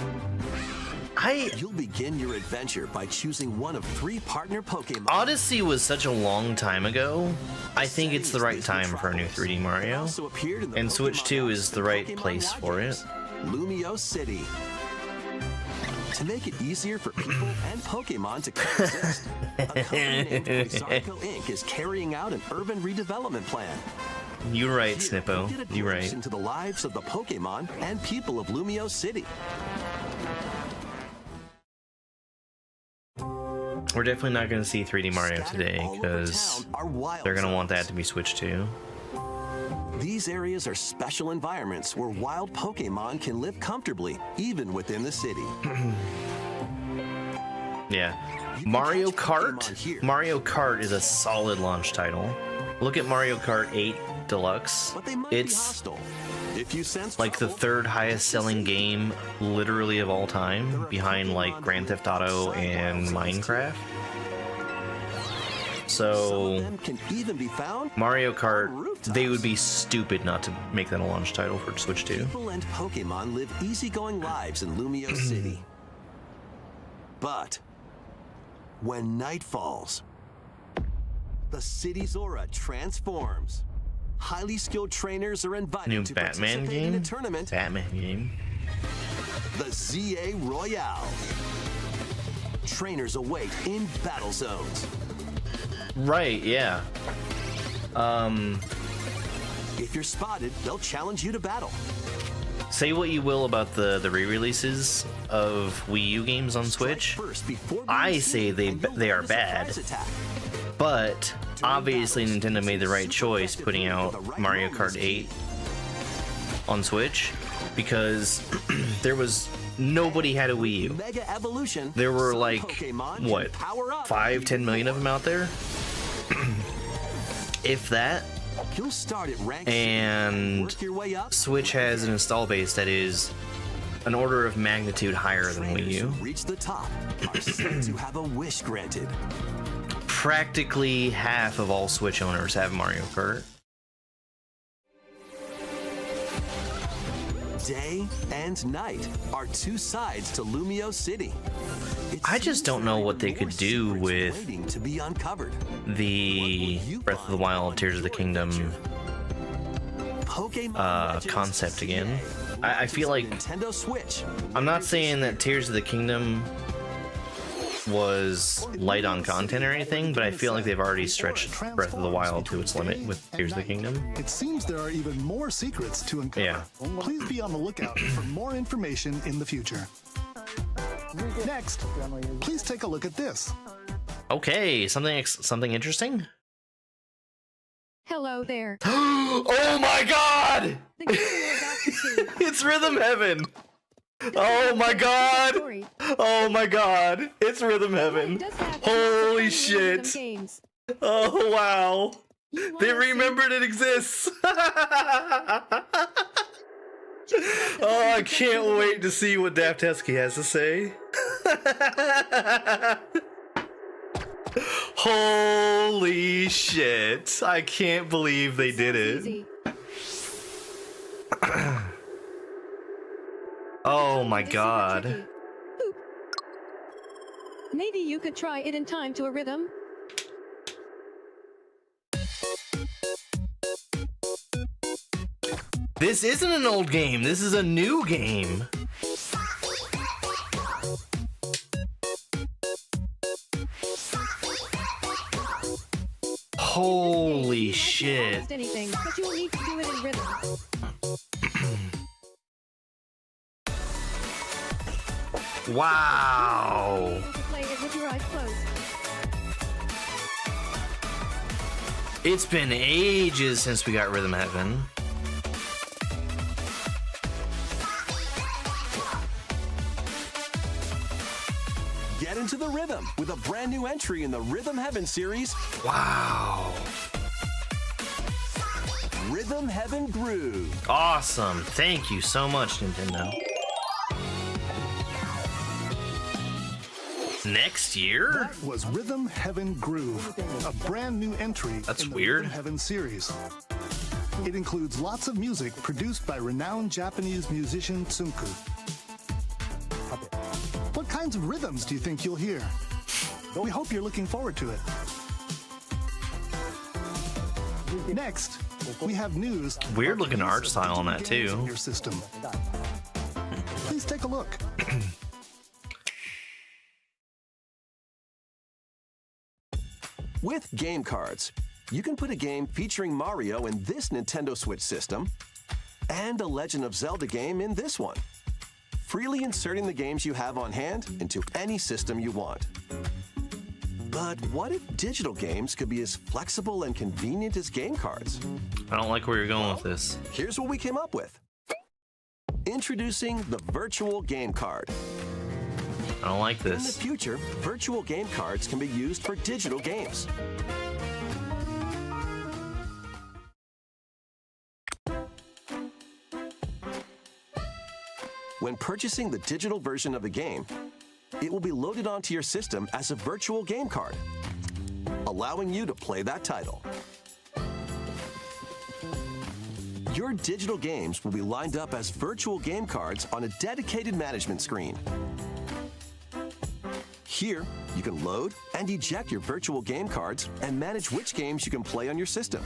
You'll begin your adventure by choosing one of 3 partner Pokemon. Odyssey was such a long time ago. I think it's the right time for a new 3D Mario. And Switch 2 is the right place for it. Lumio City. To make it easier for people and Pokemon to coexist, a company named Exarco Inc. is carrying out an urban redevelopment plan. You're right, Here, Snippo. get a You're glimpse right. into the lives of the Pokemon and people of Lumio City. We're definitely not going to see 3D Mario Scattered today all over because town are wild they're going to want that zones. to be Switch 2. These areas are special environments where wild Pokemon can live comfortably, even within the city. Yeah. You can Mario catch Pokemon Kart? here. Mario Kart is a solid launch title. Look at Mario Kart 8 Deluxe. But they might be It's hostile. If you sense like the trouble, 3rd highest selling game literally of all time, behind like Grand Theft Auto and Minecraft. some of So them can even be found. Mario Kart, on rooftops. they would be stupid not to make that a launch title for Switch 2. People and Pokemon live easygoing lives in Lumio City. But when night falls, the city's aura transforms. Highly skilled trainers are invited New to Batman participate in game? a tournament, Batman game. the ZA Royale. Trainers await in battle zones. Right, yeah. If you're spotted, they'll challenge you to battle. Say what you will about the re-releases of Wii U games on Switch, First, before being I seen, say and you'll they are land a bad. surprise attack. But obviously Nintendo made the right choice putting out Mario Kart 8 on Switch because there was nobody had a Wii U. Mega Evolution. There were some like Pokemon can what, power up. 5-10 million of them out there, if that. You'll start at rank And work your way up. Switch has an install base that is an order of magnitude higher than Wii Trainers U. who reach the top are said to have a wish granted. Practically half of all Switch owners have Mario Kart. Day and night are 2 sides to Lumio City. It I just seems don't there know are what they even could more do secrets with waiting to be uncovered. the Breath of the Wild, Tears of the Kingdom Pokemon Legends concept ZA again. I feel like launches on Nintendo Switch. I'm not saying that Tears of the Kingdom was light on content or anything, but I feel like they've already stretched Breath of the Wild to its limit with Tears of the Kingdom. It seems there are even more secrets to uncover. Yeah. Please be on the lookout for more information in the future. Next, please take a look at this. Okay, something interesting. Hello there. Oh my God! The game you're about to see. It's Rhythm Heaven. Oh my God! Story. Oh my God! It's Rhythm Heaven. It does have Holy rhythm shit! games. Oh wow! You They wanna see- remembered it exists. Check out the Oh, I video can't section wait to see what Daftesky has to say. Holy shit! I can't believe they did it. Easy. Oh my It's super God! tricky. Oop. Maybe you could try it in time to a rhythm. This isn't an old game. This is a new game. Holy shit! Almost anything, but you'll need to do it in rhythm. Wow! Able to play it with your eyes closed. It's been ages since we got Rhythm Heaven. Get into the rhythm with a brand new entry in the Rhythm Heaven series, Wow! Rhythm Heaven Groove. Awesome! Thank you so much, Nintendo. next year? That was Rhythm Heaven Groove, a brand new entry That's in the weird. Rhythm Heaven series. It includes lots of music produced by renowned Japanese musician Tsunku. What kinds of rhythms do you think you'll hear? We hope you're looking forward to it. Next, we have news. Weird looking about the art use of style on digital that, games too. in your system. Please take a look. With game cards, you can put a game featuring Mario in this Nintendo Switch system and a Legend of Zelda game in this one, freely inserting the games you have on hand into any system you want. But what if digital games could be as flexible and convenient as game cards? I don't like where you're going with this. Here's what we came up with. Introducing the Virtual Game Card. I don't like In the this. future, virtual game cards can be used for digital games. When purchasing the digital version of a game, it will be loaded onto your system as a virtual game card, allowing you to play that title. Your digital games will be lined up as virtual game cards on a dedicated management screen. Here, you can load and eject your virtual game cards and manage which games you can play on your system.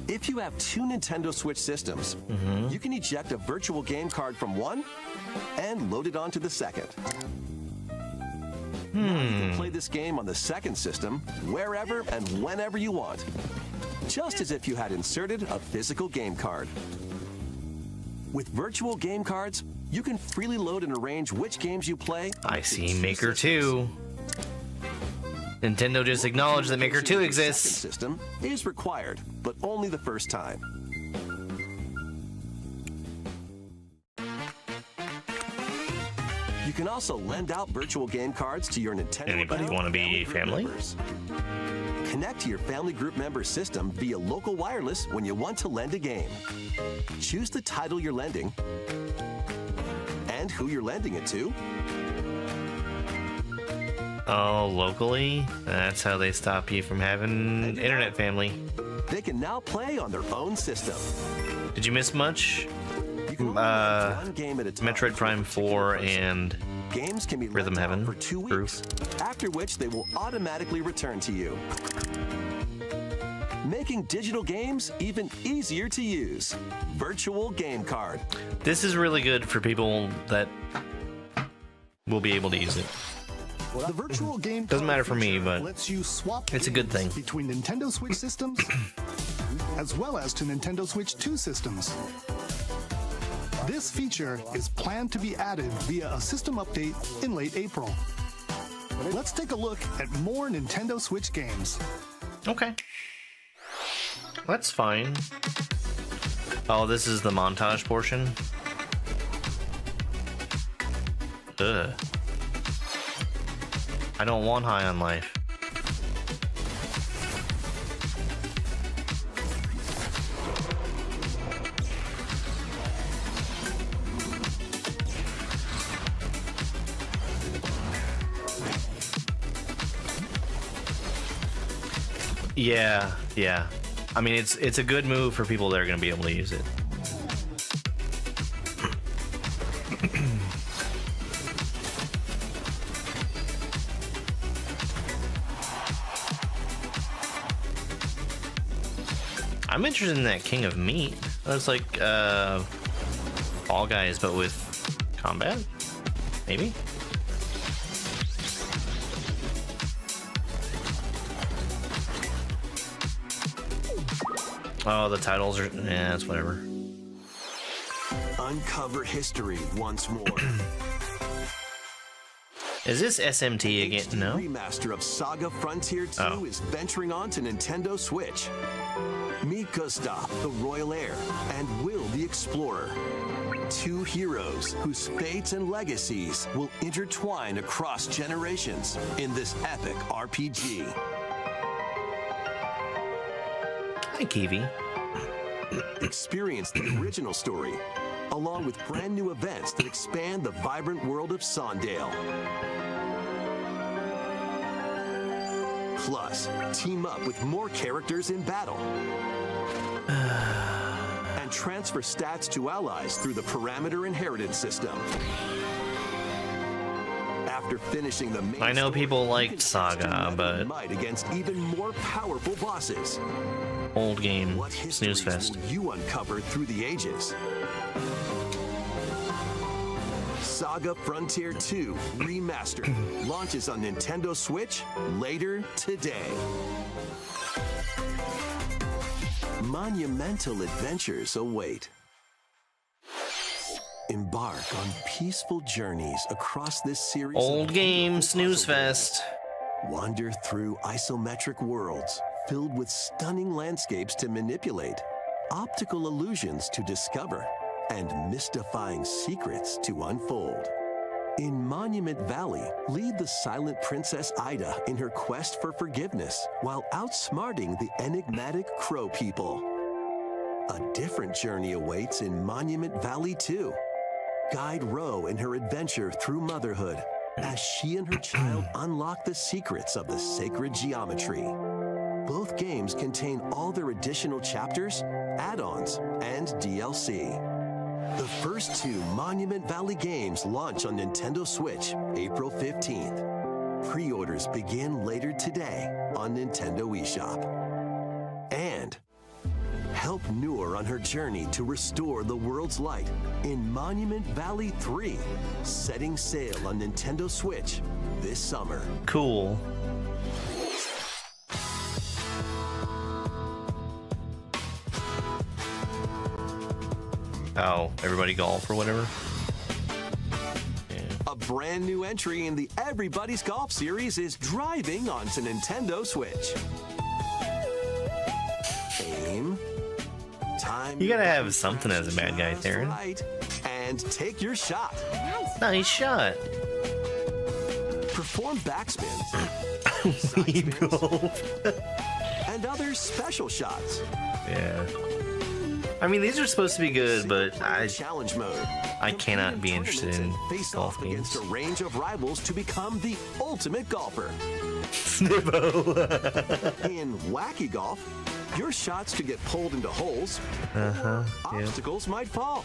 If you have two Nintendo Switch systems, you can eject a virtual game card from one and load it onto the second. Now you can play this game on the second system wherever and whenever you want, just as if you had inserted a physical game card. With virtual game cards, you can freely load and arrange which games you play. I see Maker 2. Nintendo just acknowledged that Maker 2 Second exists. system is required, but only the first time. You can also lend out virtual game cards to your Nintendo Anybody account wanna be group family? members. Connect to your family group member system via local wireless when you want to lend a game. Choose the title you're lending and who you're lending it to. Oh, locally? That's how they stop you from having internet family. They can now play on their own system. Did you miss much? You can only lend one game at a time Metroid to Prime a 4 particular person. and Games can be Rhythm lent out Heaven for 2 weeks, after which they will automatically return to you. Making digital games even easier to use. Virtual Game Card. This is really good for people that will be able to use it. The virtual game Doesn't card matter for me, feature but lets you swap it's a good games thing. between Nintendo Switch systems as well as to Nintendo Switch 2 systems. This feature is planned to be added via a system update in late April. Let's take a look at more Nintendo Switch games. Okay. That's fine. Oh, this is the montage portion? Ugh. I don't want High on Life. Yeah. I mean, it's a good move for people that are going to be able to use it. I'm interested in that King of Meat. Looks like Fall Guys, but with combat? Maybe? Oh, the titles are... Yeah, it's whatever. Uncover history once more. Is this SMT again? No? Remaster of Saga Frontier 2 Oh. is venturing on to Nintendo Switch. Meet Gustav, the Royal Heir, and Will, the Explorer. Two heroes whose fates and legacies will intertwine across generations in this epic RPG. Hi, Kiwi. Experience the original story, along with brand new events that expand the vibrant world of Sondale. Plus, team up with more characters in battle. And transfer stats to allies through the parameter inheritance system. After finishing the main I know story, people you liked can test Saga, your but might against even more powerful bosses. old game, What snooze histories fest. will you uncover through the ages? Saga Frontier 2 Remastered launches on Nintendo Switch later today. Monumental adventures await. Embark on peaceful journeys across this series. Old of game, beautiful snooze puzzle games. fest. Wander through isometric worlds filled with stunning landscapes to manipulate, optical illusions to discover, and mystifying secrets to unfold. In Monument Valley, lead the silent Princess Ida in her quest for forgiveness while outsmarting the enigmatic Crow people. A different journey awaits in Monument Valley 2. Guide Ro in her adventure through motherhood as she and her child unlock the secrets of the sacred geometry. Both games contain all their additional chapters, add-ons, and DLC. The first two Monument Valley games launch on Nintendo Switch April 15th. Pre-orders begin later today on Nintendo eShop. And help Noor on her journey to restore the world's light in Monument Valley 3, setting sail on Nintendo Switch this summer. Cool. Oh, everybody golf or whatever. Yeah. A brand new entry in the Everybody's Golf series is driving onto Nintendo Switch. Aim. Time. You gotta your have buttons something as a bad guy, just Theron. right, and take your shot. Nice shot. Perform backspins, side spins, and other special shots. Yeah. I mean, these are supposed to be good, but Challenge mode. I cannot be interested in Face golf off against games. a range of rivals to become the ultimate golfer. Snibbo. In Wacky Golf, your shots could get pulled into holes. Yeah. Obstacles might fall.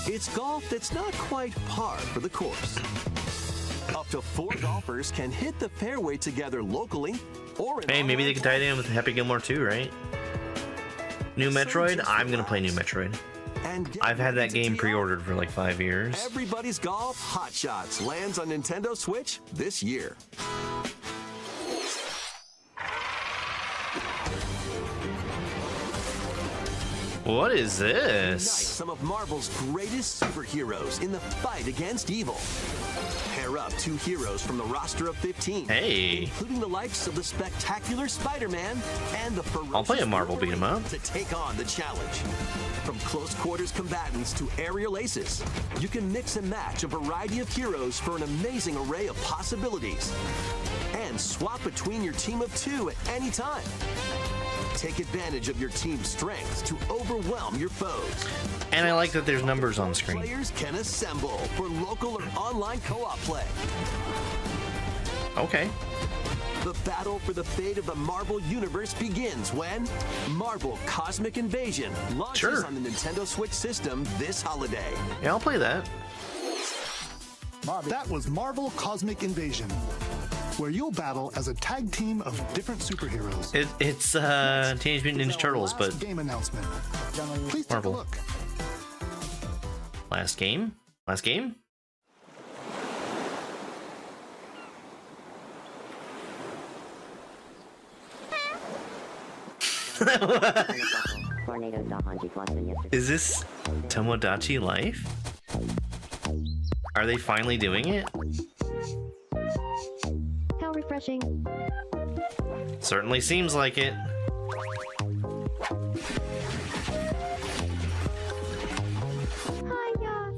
It's golf that's not quite par for the course. Up to 4 golfers can hit the fairway together locally or in Hey, maybe they online could tie it in with Happy Gilmore too, right? New Metroid? I'm gonna play New Metroid. and get I've had ready that to game tee off. pre-ordered for like 5 years. Everybody's Golf Hot Shots lands on Nintendo Switch this year. What is Unite this? some of Marvel's greatest superheroes in the fight against evil. Pair up 2 heroes from the roster of 15. Hey. Including the likes of the spectacular Spider-Man and the ferocious I'll play a Marvel Wolverine beat 'em up. to take on the challenge. From close quarters combatants to aerial aces, you can mix and match a variety of heroes for an amazing array of possibilities. And swap between your team of 2 at any time. Take advantage of your team's strengths to overwhelm your foes. And I like that there's numbers on screen. Players can assemble for local or online co-op play. Okay. The battle for the fate of the Marvel Universe begins when Marvel Cosmic Invasion launches Sure. on the Nintendo Switch system this holiday. Yeah, I'll play that. That was Marvel Cosmic Invasion, where you'll battle as a tag team of different superheroes. It's Teenage Mutant Ninja Turtles, Last but game announcement. Please take Marvel. a look. last game? Last game? Is this Tomodachi Life? Are they finally doing it? How refreshing. Certainly seems like it. Hiya.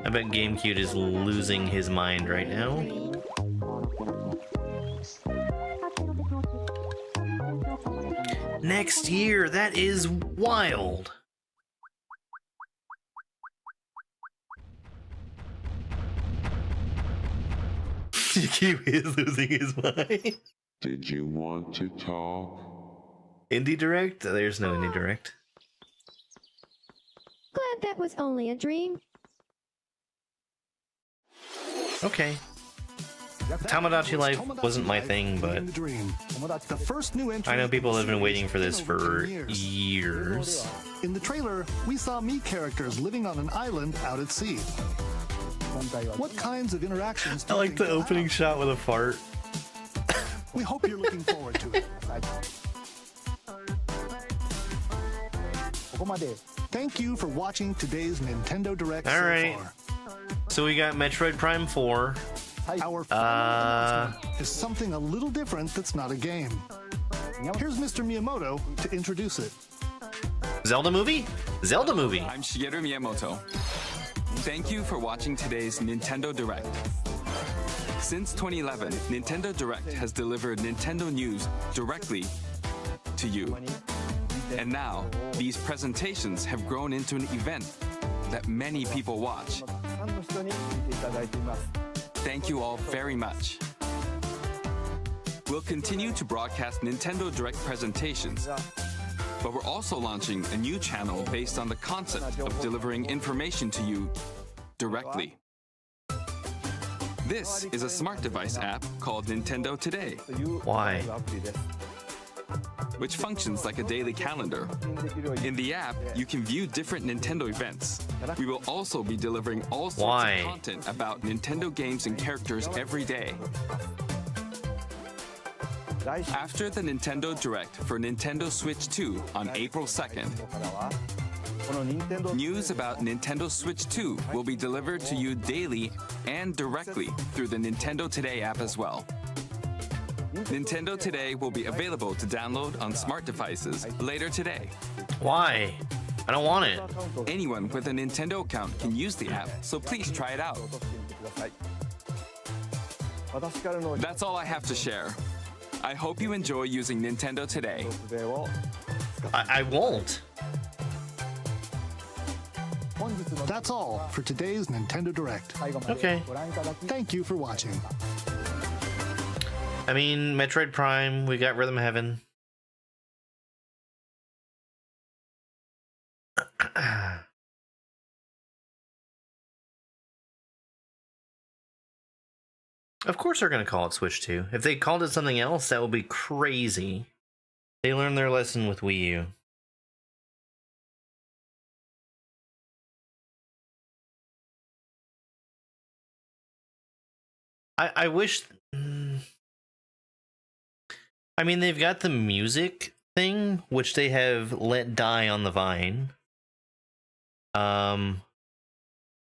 I bet GameCube is losing his mind right now. next year. That is wild. is losing his mind. Did you want to talk? Indie Direct? There's no Indie Direct. Glad that was only a dream. Okay. Tomodachi Life wasn't my thing, but The first new entry I know people have been in the waiting for this series for 10 years. In the trailer, we saw Mii characters living on an island out at sea. What kinds of interactions do I you like think the they'll opening have? shot with a fart. We hope you're looking forward to it. Thank you for watching today's Nintendo Direct All so right. far. So we got Metroid Prime 4. Our final announcement is something a little different that's not a game. Here's Mr. Miyamoto to introduce it. Zelda movie? Zelda movie. I'm Shigeru Miyamoto. Thank you for watching today's Nintendo Direct. Since 2011, Nintendo Direct has delivered Nintendo news directly to you. And now, these presentations have grown into an event that many people watch. Thank you all very much. We'll continue to broadcast Nintendo Direct presentations, but we're also launching a new channel based on the concept of delivering information to you directly. This is a smart device app called Nintendo Today, Why? which functions like a daily calendar. In the app, you can view different Nintendo events. We will also be delivering all sorts Why? of content about Nintendo games and characters every day. After the Nintendo Direct for Nintendo Switch 2 on April 2nd, news about Nintendo Switch 2 will be delivered to you daily and directly through the Nintendo Today app as well. Nintendo Today will be available to download on smart devices later today. Why? I don't want it. Anyone with a Nintendo account can use the app, so please try it out. That's all I have to share. I hope you enjoy using Nintendo Today. I won't. That's all for today's Nintendo Direct. Okay. Thank you for watching. I mean, Metroid Prime, we got Rhythm Heaven. Of course they're going to call it Switch 2. If they called it something else, that would be crazy. They learned their lesson with Wii U. I wish... I mean, they've got the music thing, which they have let die on the vine. An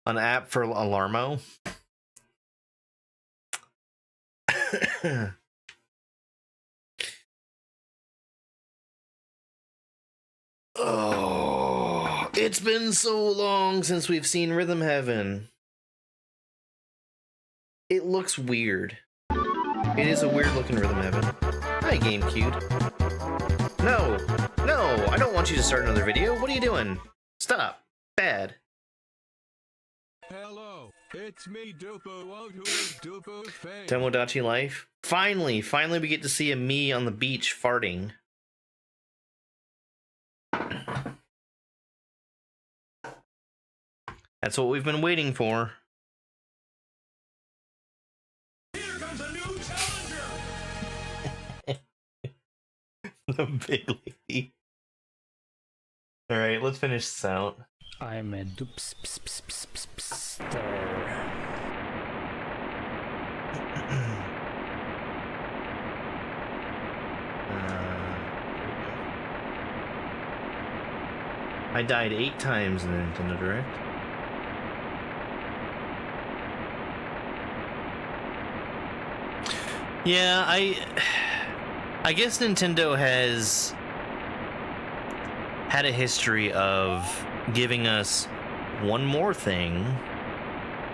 app for Alarmo. Oh, it's been so long since we've seen Rhythm Heaven. It looks weird. It is a weird looking Rhythm Heaven. Hi, GameCube. No, no, I don't want you to start another video. What are you doing? Stop. Bad. Hello, it's me, Dupo Face. Tomodachi Life. Finally we get to see a me on the beach farting. That's what we've been waiting for. Here comes a new challenger. The big lady. Alright, let's finish this out. I'm a doopster. I died 8 times in the Nintendo Direct. Yeah, I guess Nintendo has had a history of giving us one more thing,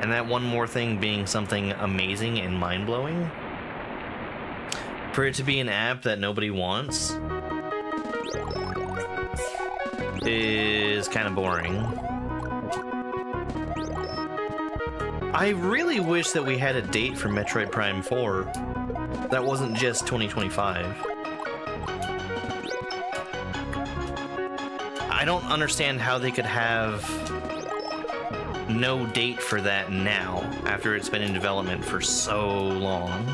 and that one more thing being something amazing and mind-blowing. For it to be an app that nobody wants, is kind of boring. I really wish that we had a date for Metroid Prime 4 that wasn't just 2025. I don't understand how they could have no date for that now, after it's been in development for so long.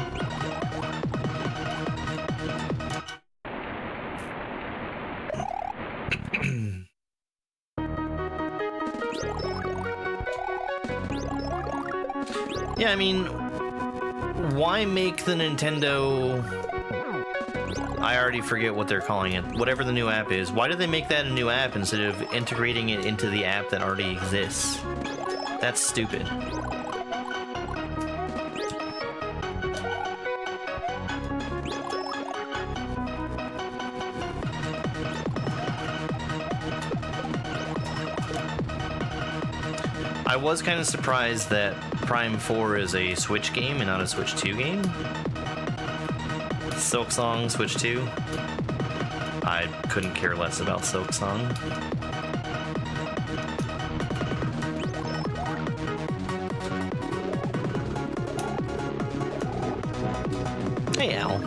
Yeah, I mean, why make the Nintendo... I already forget what they're calling it. Whatever the new app is. Why did they make that a new app instead of integrating it into the app that already exists? That's stupid. I was kind of surprised that Prime 4 is a Switch game and not a Switch 2 game. Silk Song, Switch 2. I couldn't care less about Silk Song. Hey, Al.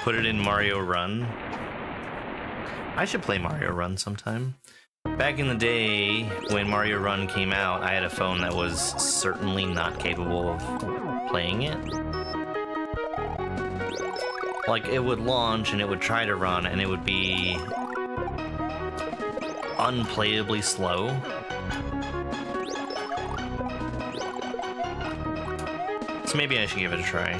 Put it in Mario Run. I should play Mario Run sometime. Back in the day, when Mario Run came out, I had a phone that was certainly not capable of playing it. Like, it would launch and it would try to run and it would be unplayably slow. So maybe I should give it a try.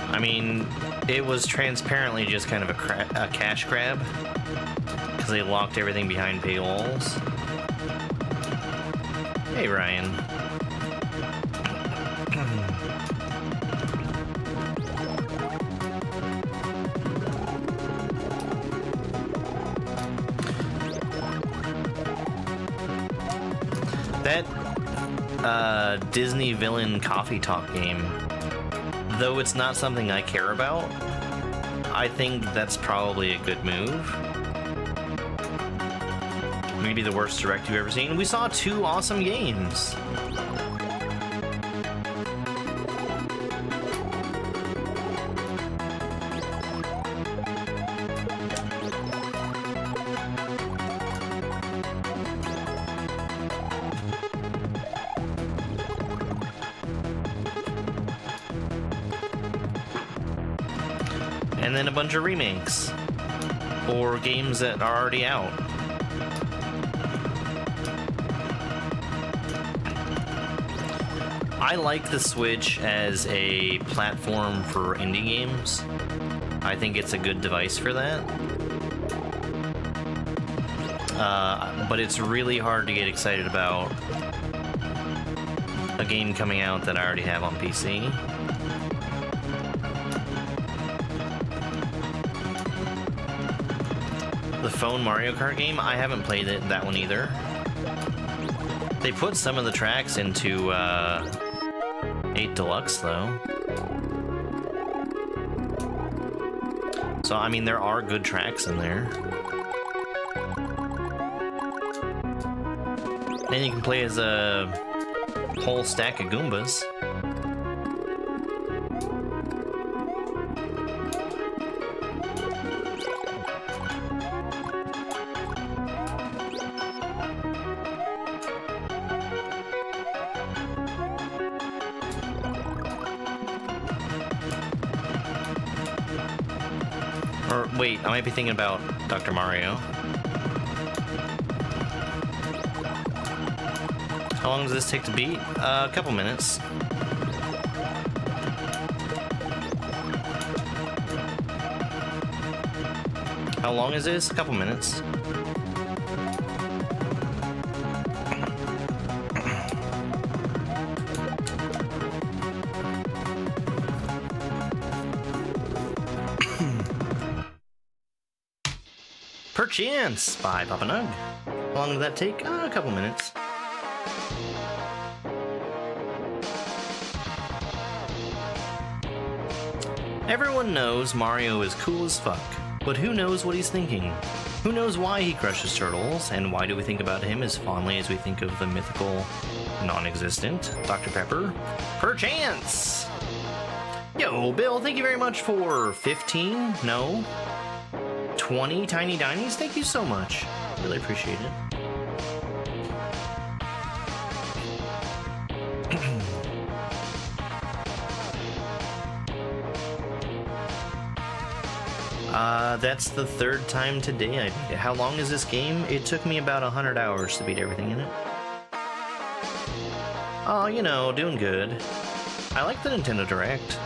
I mean, it was transparently just kind of a cash grab, because they locked everything behind paywalls. Hey, Ryan. That Disney villain coffee talk game, though it's not something I care about, I think that's probably a good move. Maybe the worst direct you've ever seen. We saw 2 awesome games. And then a bunch of remakes, or games that are already out. I like the Switch as a platform for indie games. I think it's a good device for that. But it's really hard to get excited about a game coming out that I already have on PC. The phone Mario Kart game, I haven't played that one either. They put some of the tracks into 8 Deluxe though. So I mean, there are good tracks in there. And you can play as a whole stack of Goombas. Or wait, I might be thinking about Dr. Mario. How long does this take to beat? A couple minutes. How long is this? A couple minutes. Perchance by Papa Nug. How long did that take? A couple minutes. Everyone knows Mario is cool as fuck, but who knows what he's thinking? Who knows why he crushes turtles, and why do we think about him as fondly as we think of the mythical, non-existent Dr. Pepper? Perchance! Yo, Bill, thank you very much for 15? No? 20 Tiny Dinies? Thank you so much. Really appreciate it. That's the third time today I beat it. How long is this game? It took me about 100 hours to beat everything in it. Oh, you know, doing good. I like the Nintendo Direct.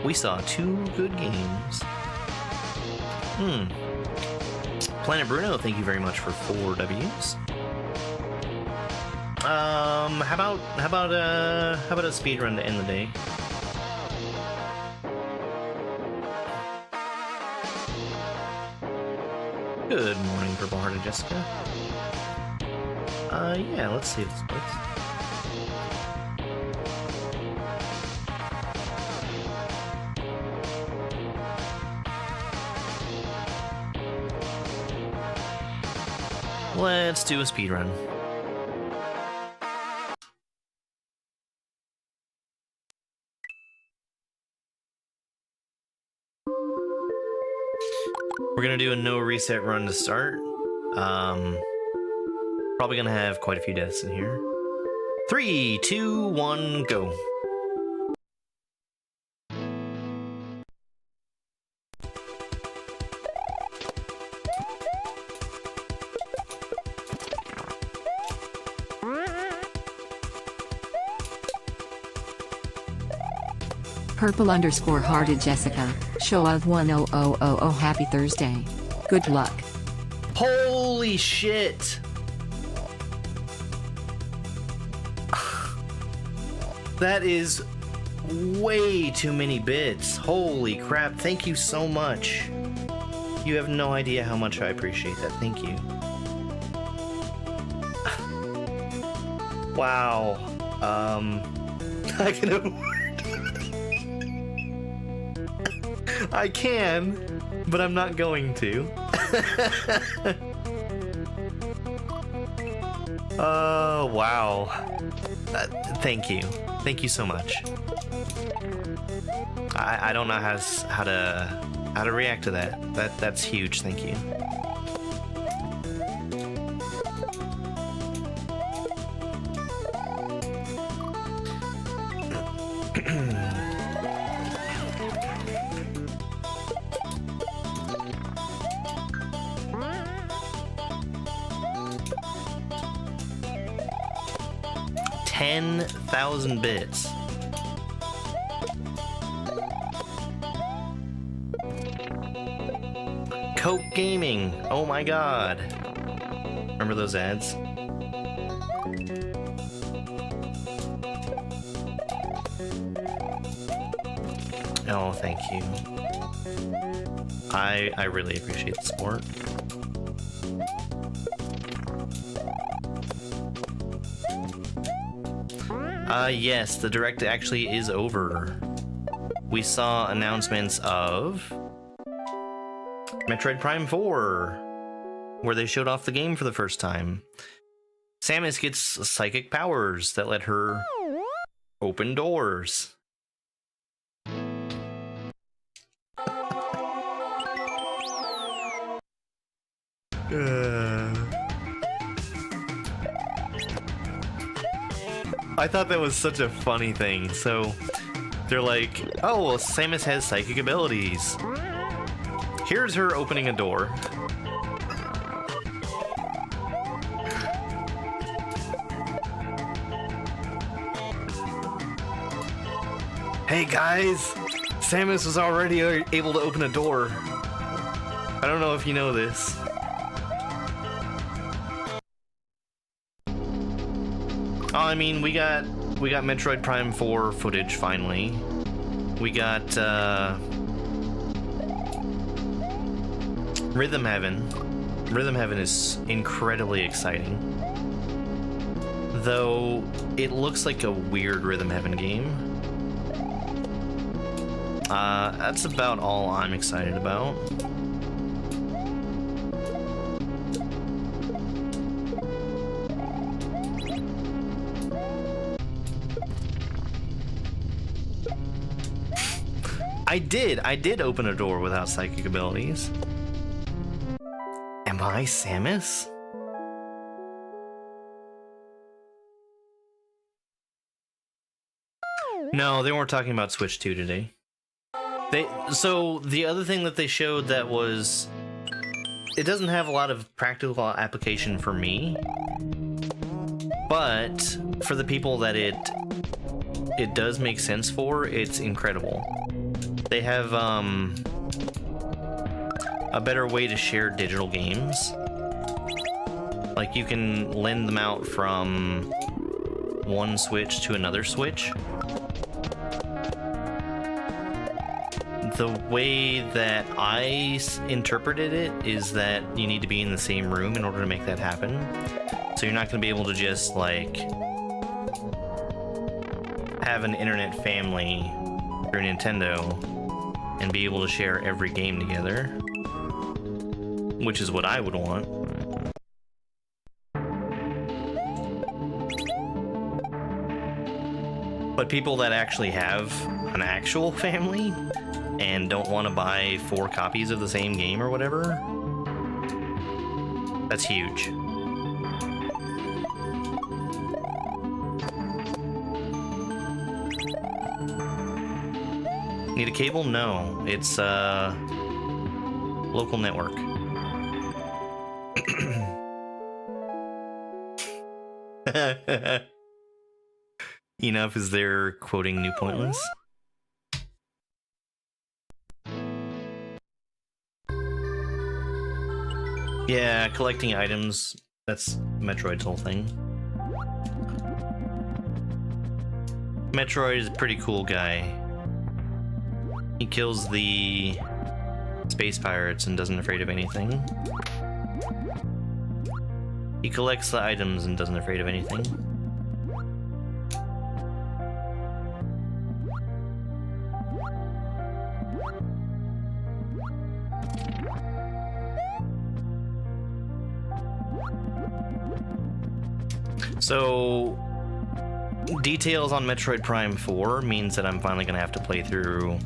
We saw 2 good games. Planet Bruno, thank you very much for 4 Ws. How about a speedrun to end the day? Good morning, Purple Hearted Jessica. Yeah, let's see if it splits. Let's do a speedrun. We're gonna do a no reset run to start. Probably gonna have quite a few deaths in here. 3, 2, 1, go. Purple_hearted Jessica, show of 10000 happy Thursday. Good luck. Holy shit! That is way too many bits. Holy crap, thank you so much. You have no idea how much I appreciate that. Thank you. Wow. I can afford. I can, but I'm not going to. Oh, wow. Thank you. Thank you so much. I don't know how to react to that. That's huge. Thank you. $10,000 bits. Coke Gaming. Oh my god. Remember those ads? Oh, thank you. I really appreciate the support. Yes, the direct actually is over. We saw announcements of Metroid Prime 4, where they showed off the game for the first time. Samus gets psychic powers that let her open doors. I thought that was such a funny thing. So they're like, oh, well, Samus has psychic abilities. Here's her opening a door. Hey guys, Samus was already able to open a door. I don't know if you know this. Oh, I mean, we got Metroid Prime 4 footage finally. We got Rhythm Heaven. Rhythm Heaven is incredibly exciting. Though it looks like a weird Rhythm Heaven game. That's about all I'm excited about. I did open a door without psychic abilities. Am I Samus? No, they weren't talking about Switch 2 today. So the other thing that they showed that was, it doesn't have a lot of practical application for me, but for the people that it does make sense for, it's incredible. They have a better way to share digital games. Like you can lend them out from one Switch to another Switch. The way that I interpreted it is that you need to be in the same room in order to make that happen. So you're not going to be able to just like have an internet family through Nintendo and be able to share every game together, which is what I would want. But people that actually have an actual family and don't want to buy 4 copies of the same game or whatever, that's huge. Need a cable? No, it's local network. Enough is there quoting New Pointless. Yeah, collecting items, that's Metroid's whole thing. Metroid is a pretty cool guy. He kills the space pirates and doesn't afraid of anything. He collects the items and doesn't afraid of anything. So, details on Metroid Prime 4 means that I'm finally gonna have to play through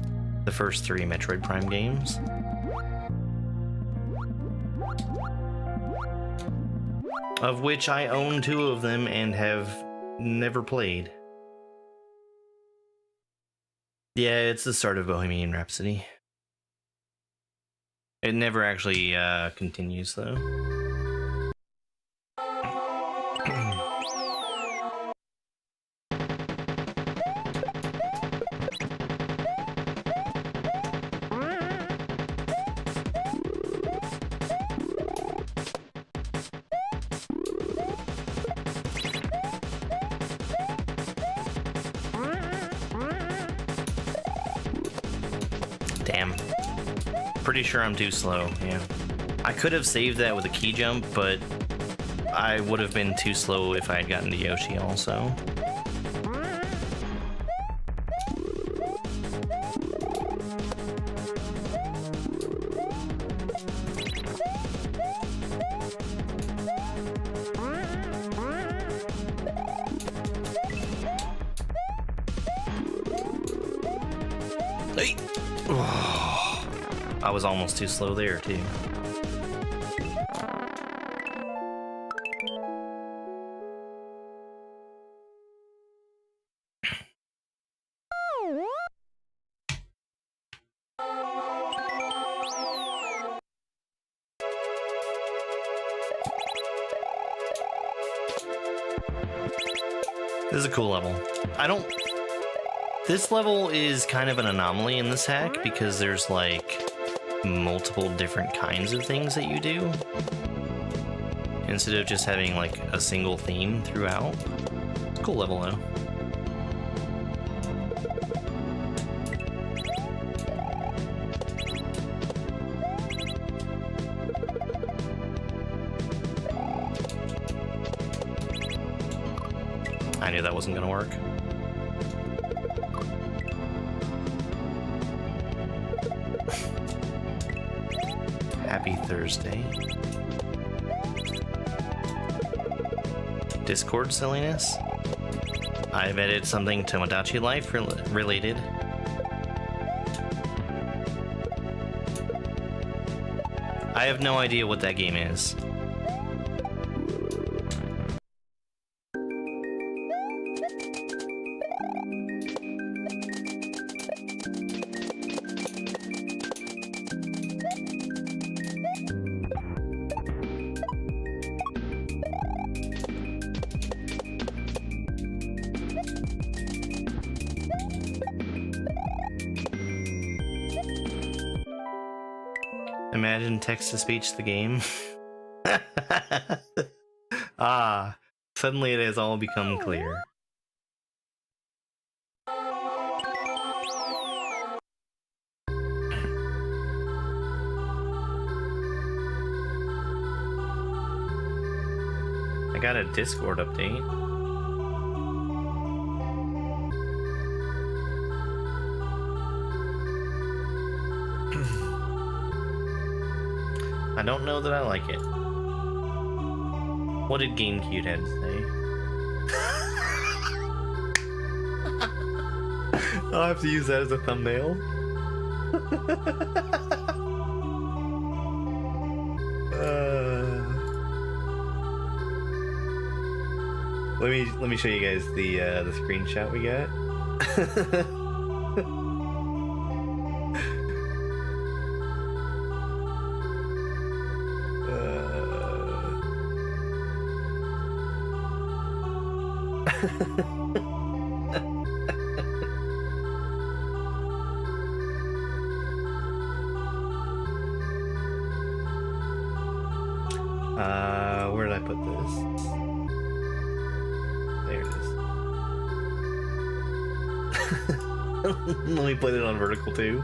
the first 3 Metroid Prime games. Of which I own 2 of them and have never played. Yeah, it's the start of Bohemian Rhapsody. It never actually continues though. Damn. Pretty sure I'm too slow, yeah. I could have saved that with a key jump, but I would have been too slow if I had gotten to Yoshi also. Hey! Oh, I was almost too slow there, too. This is a cool level. This level is kind of an anomaly in this hack because there's like multiple different kinds of things that you do instead of just having like a single theme throughout. It's a cool level though. I knew that wasn't gonna work. Happy Thursday. Discord silliness. I've added something to Tomodachi Life related. I have no idea what that game is. Imagine text-to-speech the game. Ah, suddenly it has all become clear. I got a Discord update. I don't know that I like it. What did GameCube have to say? I'll have to use that as a thumbnail. Let me show you guys the screenshot we got. Where did I put this? There it is. Let me put it on vertical too.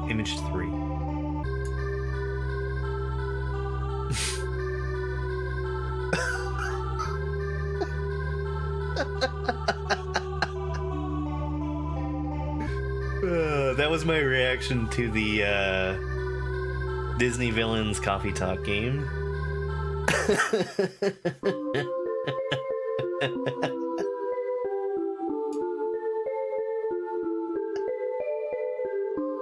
Image 3. That was my reaction to the Disney Villains Coffee Talk game.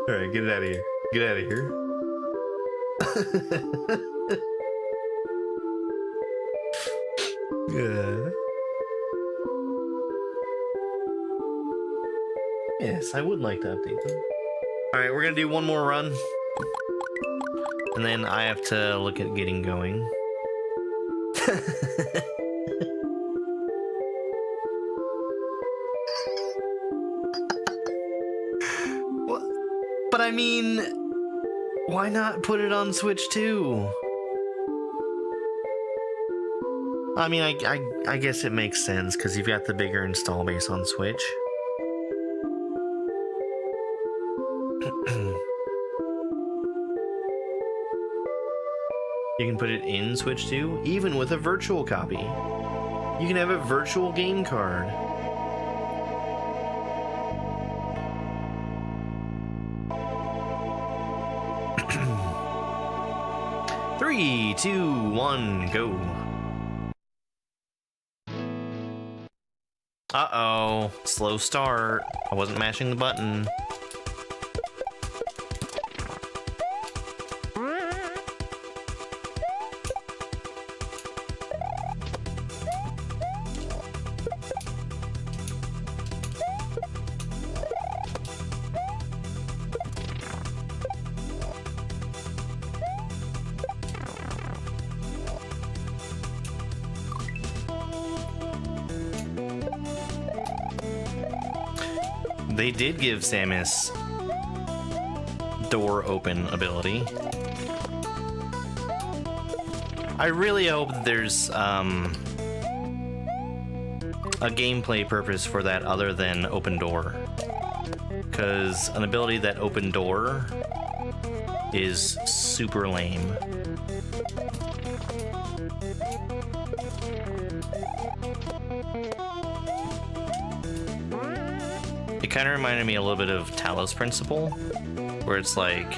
Alright, get it out of here. Get out of here. Yeah. Yes, I would like to update them. Alright, we're gonna do one more run. And then I have to look at getting going. But I mean, why not put it on Switch too? I mean, I guess it makes sense because you've got the bigger install base on Switch. You can put it in Switch too, even with a virtual copy. You can have a virtual game card. Three, two, one, go. Uh-oh, slow start. I wasn't mashing the button. They did give Samus door open ability. I really hope that there's a gameplay purpose for that other than open door. Because an ability that open door is super lame. It kind of reminded me a little bit of Talos Principle, where it's like,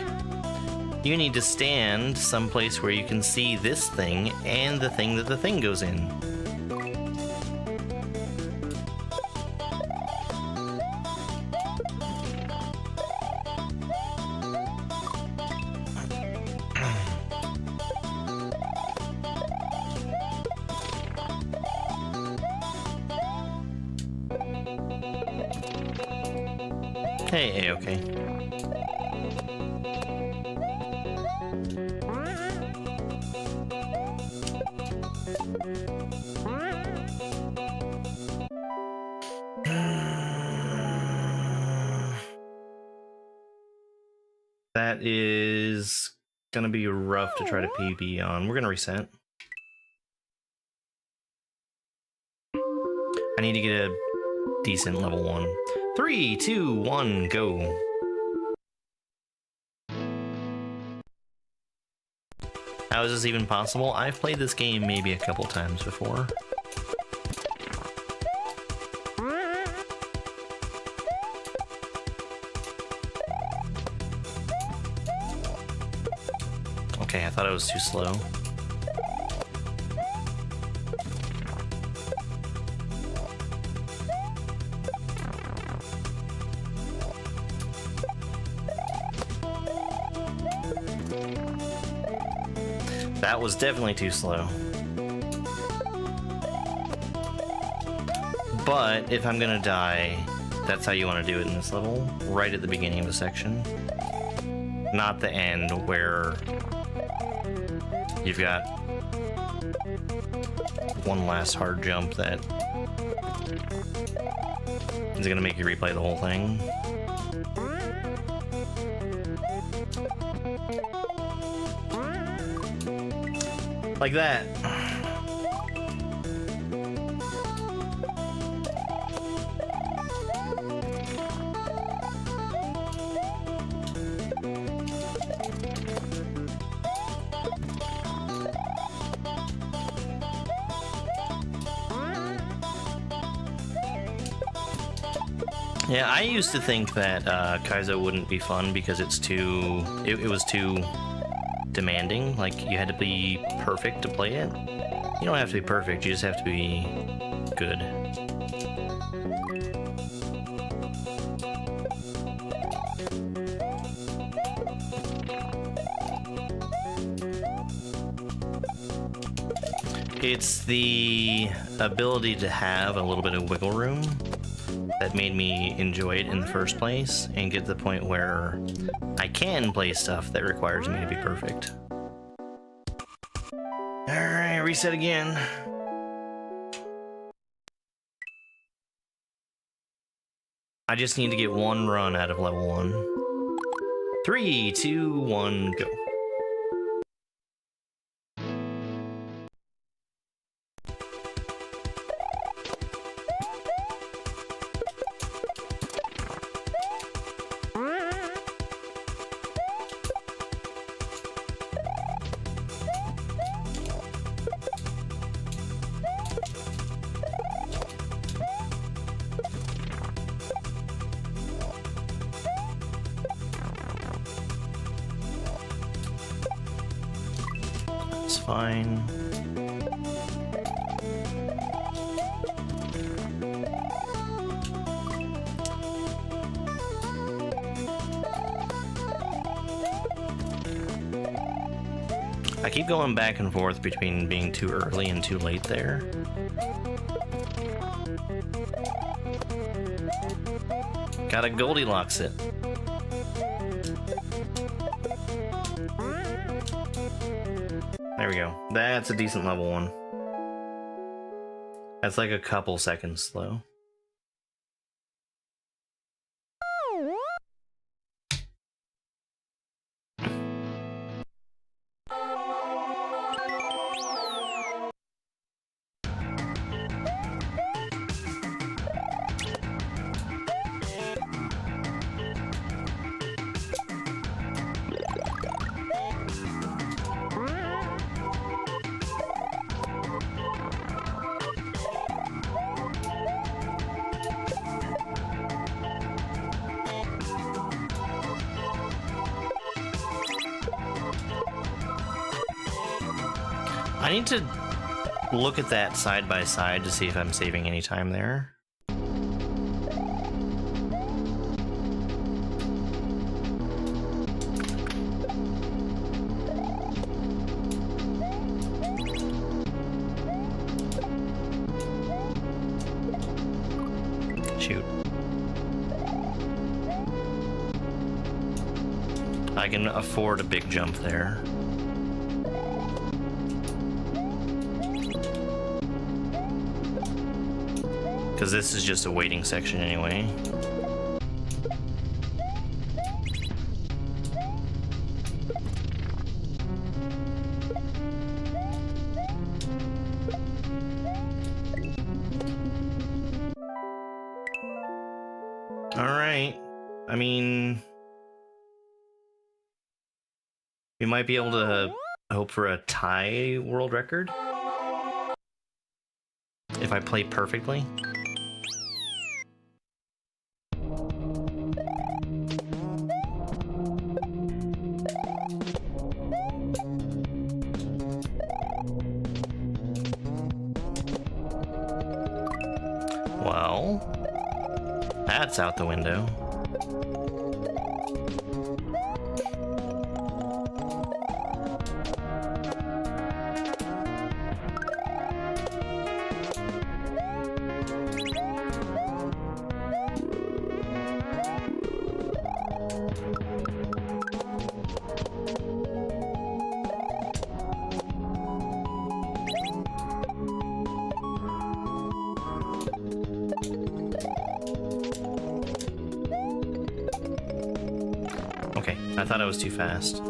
you need to stand someplace where you can see this thing and the thing that the thing goes in. Hey, okay. That is gonna be rough to try to PB on. We're gonna reset. I need to get a decent level 1. 3, 2, 1, go. How is this even possible? I've played this game maybe a couple times before. Okay, I thought I was too slow. That was definitely too slow. But if I'm gonna die, that's how you want to do it in this level, right at the beginning of the section. Not the end where you've got one last hard jump that is gonna make you replay the whole thing. Like that. Yeah, I used to think that Kaiso wouldn't be fun because it's too... It was too demanding. Like, you had to be perfect to play it. You don't have to be perfect, you just have to be good. It's the ability to have a little bit of wiggle room that made me enjoy it in the first place and get to the point where I can play stuff that requires me to be perfect. Alright, reset again. I just need to get one run out of level 1. 3, 2, 1, go. It's fine. I keep going back and forth between being too early and too late there. Gotta Goldilocks it. There we go. That's a decent level 1. That's like a couple seconds slow. I need to look at that side by side to see if I'm saving any time there. Shoot. I can afford a big jump there. Because this is just a waiting section anyway. Alright. I mean, we might be able to hope for a tie world record if I play perfectly. Well, that's out the window. Okay, I thought I was too fast.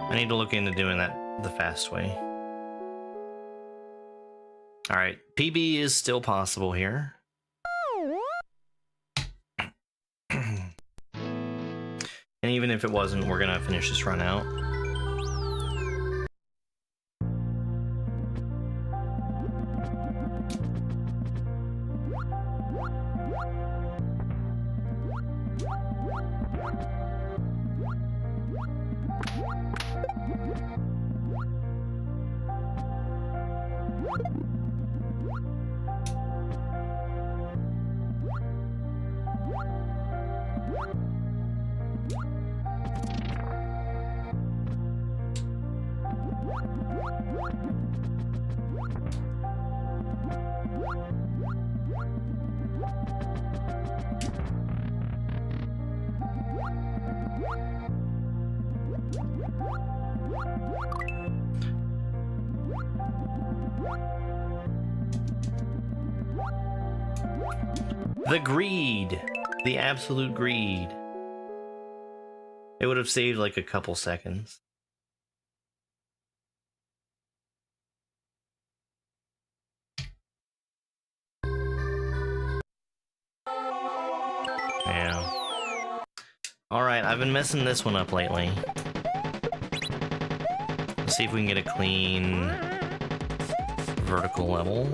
I need to look into doing that the fast way. Alright, PB is still possible here. And even if it wasn't, we're gonna finish this run out. The greed! The absolute greed. It would have saved like a couple seconds. Yeah. Alright, I've been messing this one up lately. Let's see if we can get a clean vertical level.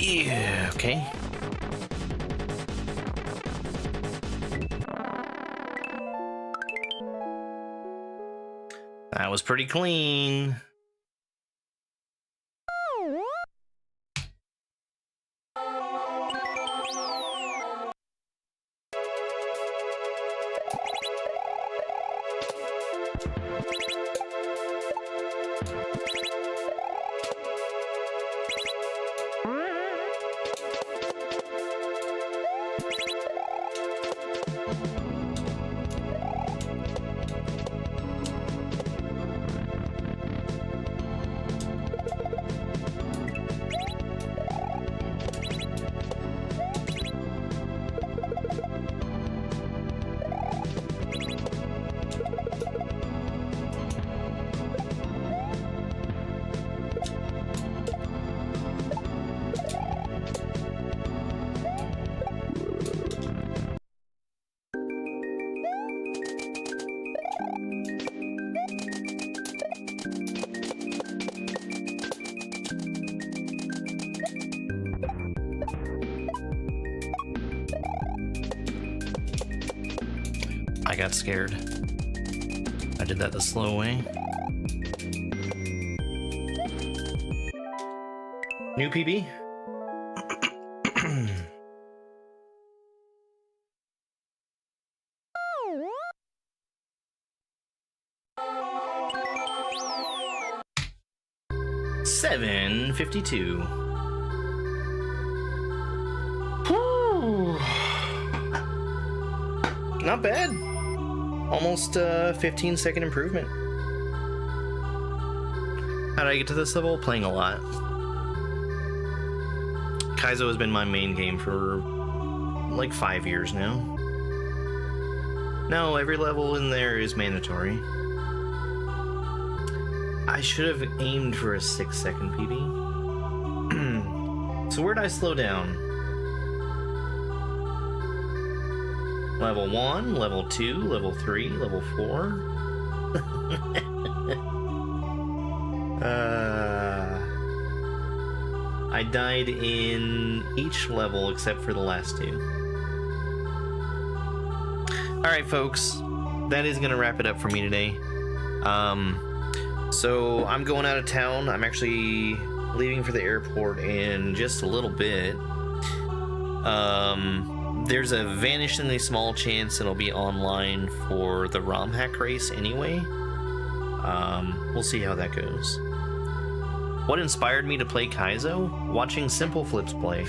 Yeah, okay. That was pretty clean. got scared. I did that the slow way. New PB? $7.52. Not bad. Almost 15-second improvement. How did I get to this level? Playing a lot. Kaiso has been my main game for like 5 years now. No, every level in there is mandatory. I should have aimed for a 6-second PB. So where'd I slow down? Level 1, level 2, level 3, level 4. I died in each level except for the last 2. Alright folks, that is gonna wrap it up for me today. So I'm going out of town. I'm actually leaving for the airport in just a little bit. There's a vanishingly small chance it'll be online for the ROM hack race anyway. We'll see how that goes. What inspired me to play Kaiso? Watching Simple Flips play.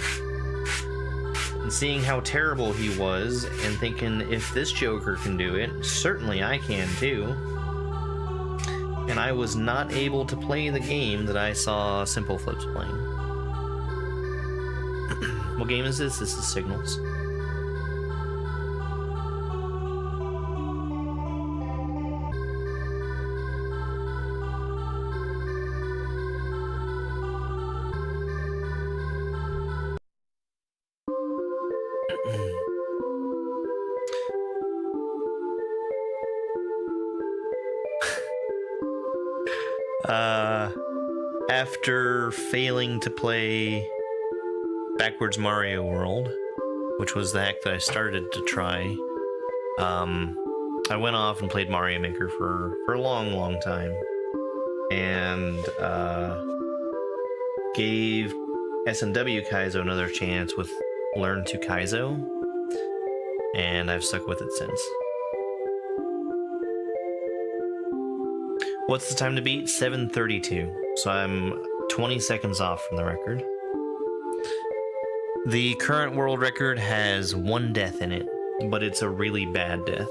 And seeing how terrible he was, and thinking, if this Joker can do it, certainly I can too. And I was not able to play the game that I saw Simple Flips playing. What game is this? This is Signals. After failing to play Backwards Mario World, which was the hack that I started to try, I went off and played Mario Maker for a long time, and gave S&W Kaiso another chance with Learn to Kaiso, and I've stuck with it since. What's the time to beat? 7:32. So I'm 20 seconds off from the record. The current world record has 1 death in it, but it's a really bad death.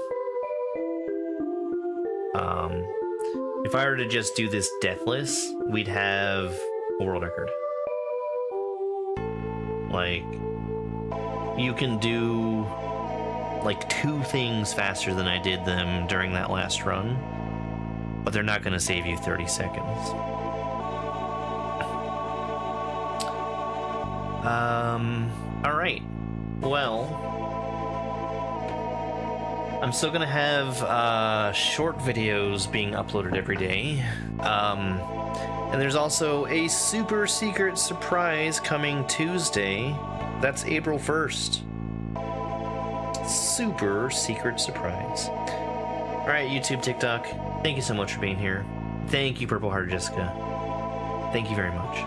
If I were to just do this deathless, we'd have a world record. Like, you can do like 2 things faster than I did them during that last run, but they're not going to save you 30 seconds. Alright. Well, I'm still gonna have short videos being uploaded every day. And there's also a super secret surprise coming Tuesday. That's April 1st. Super secret surprise. Alright, YouTube, TikTok, thank you so much for being here. Thank you, Purple Heart Jessica. Thank you very much.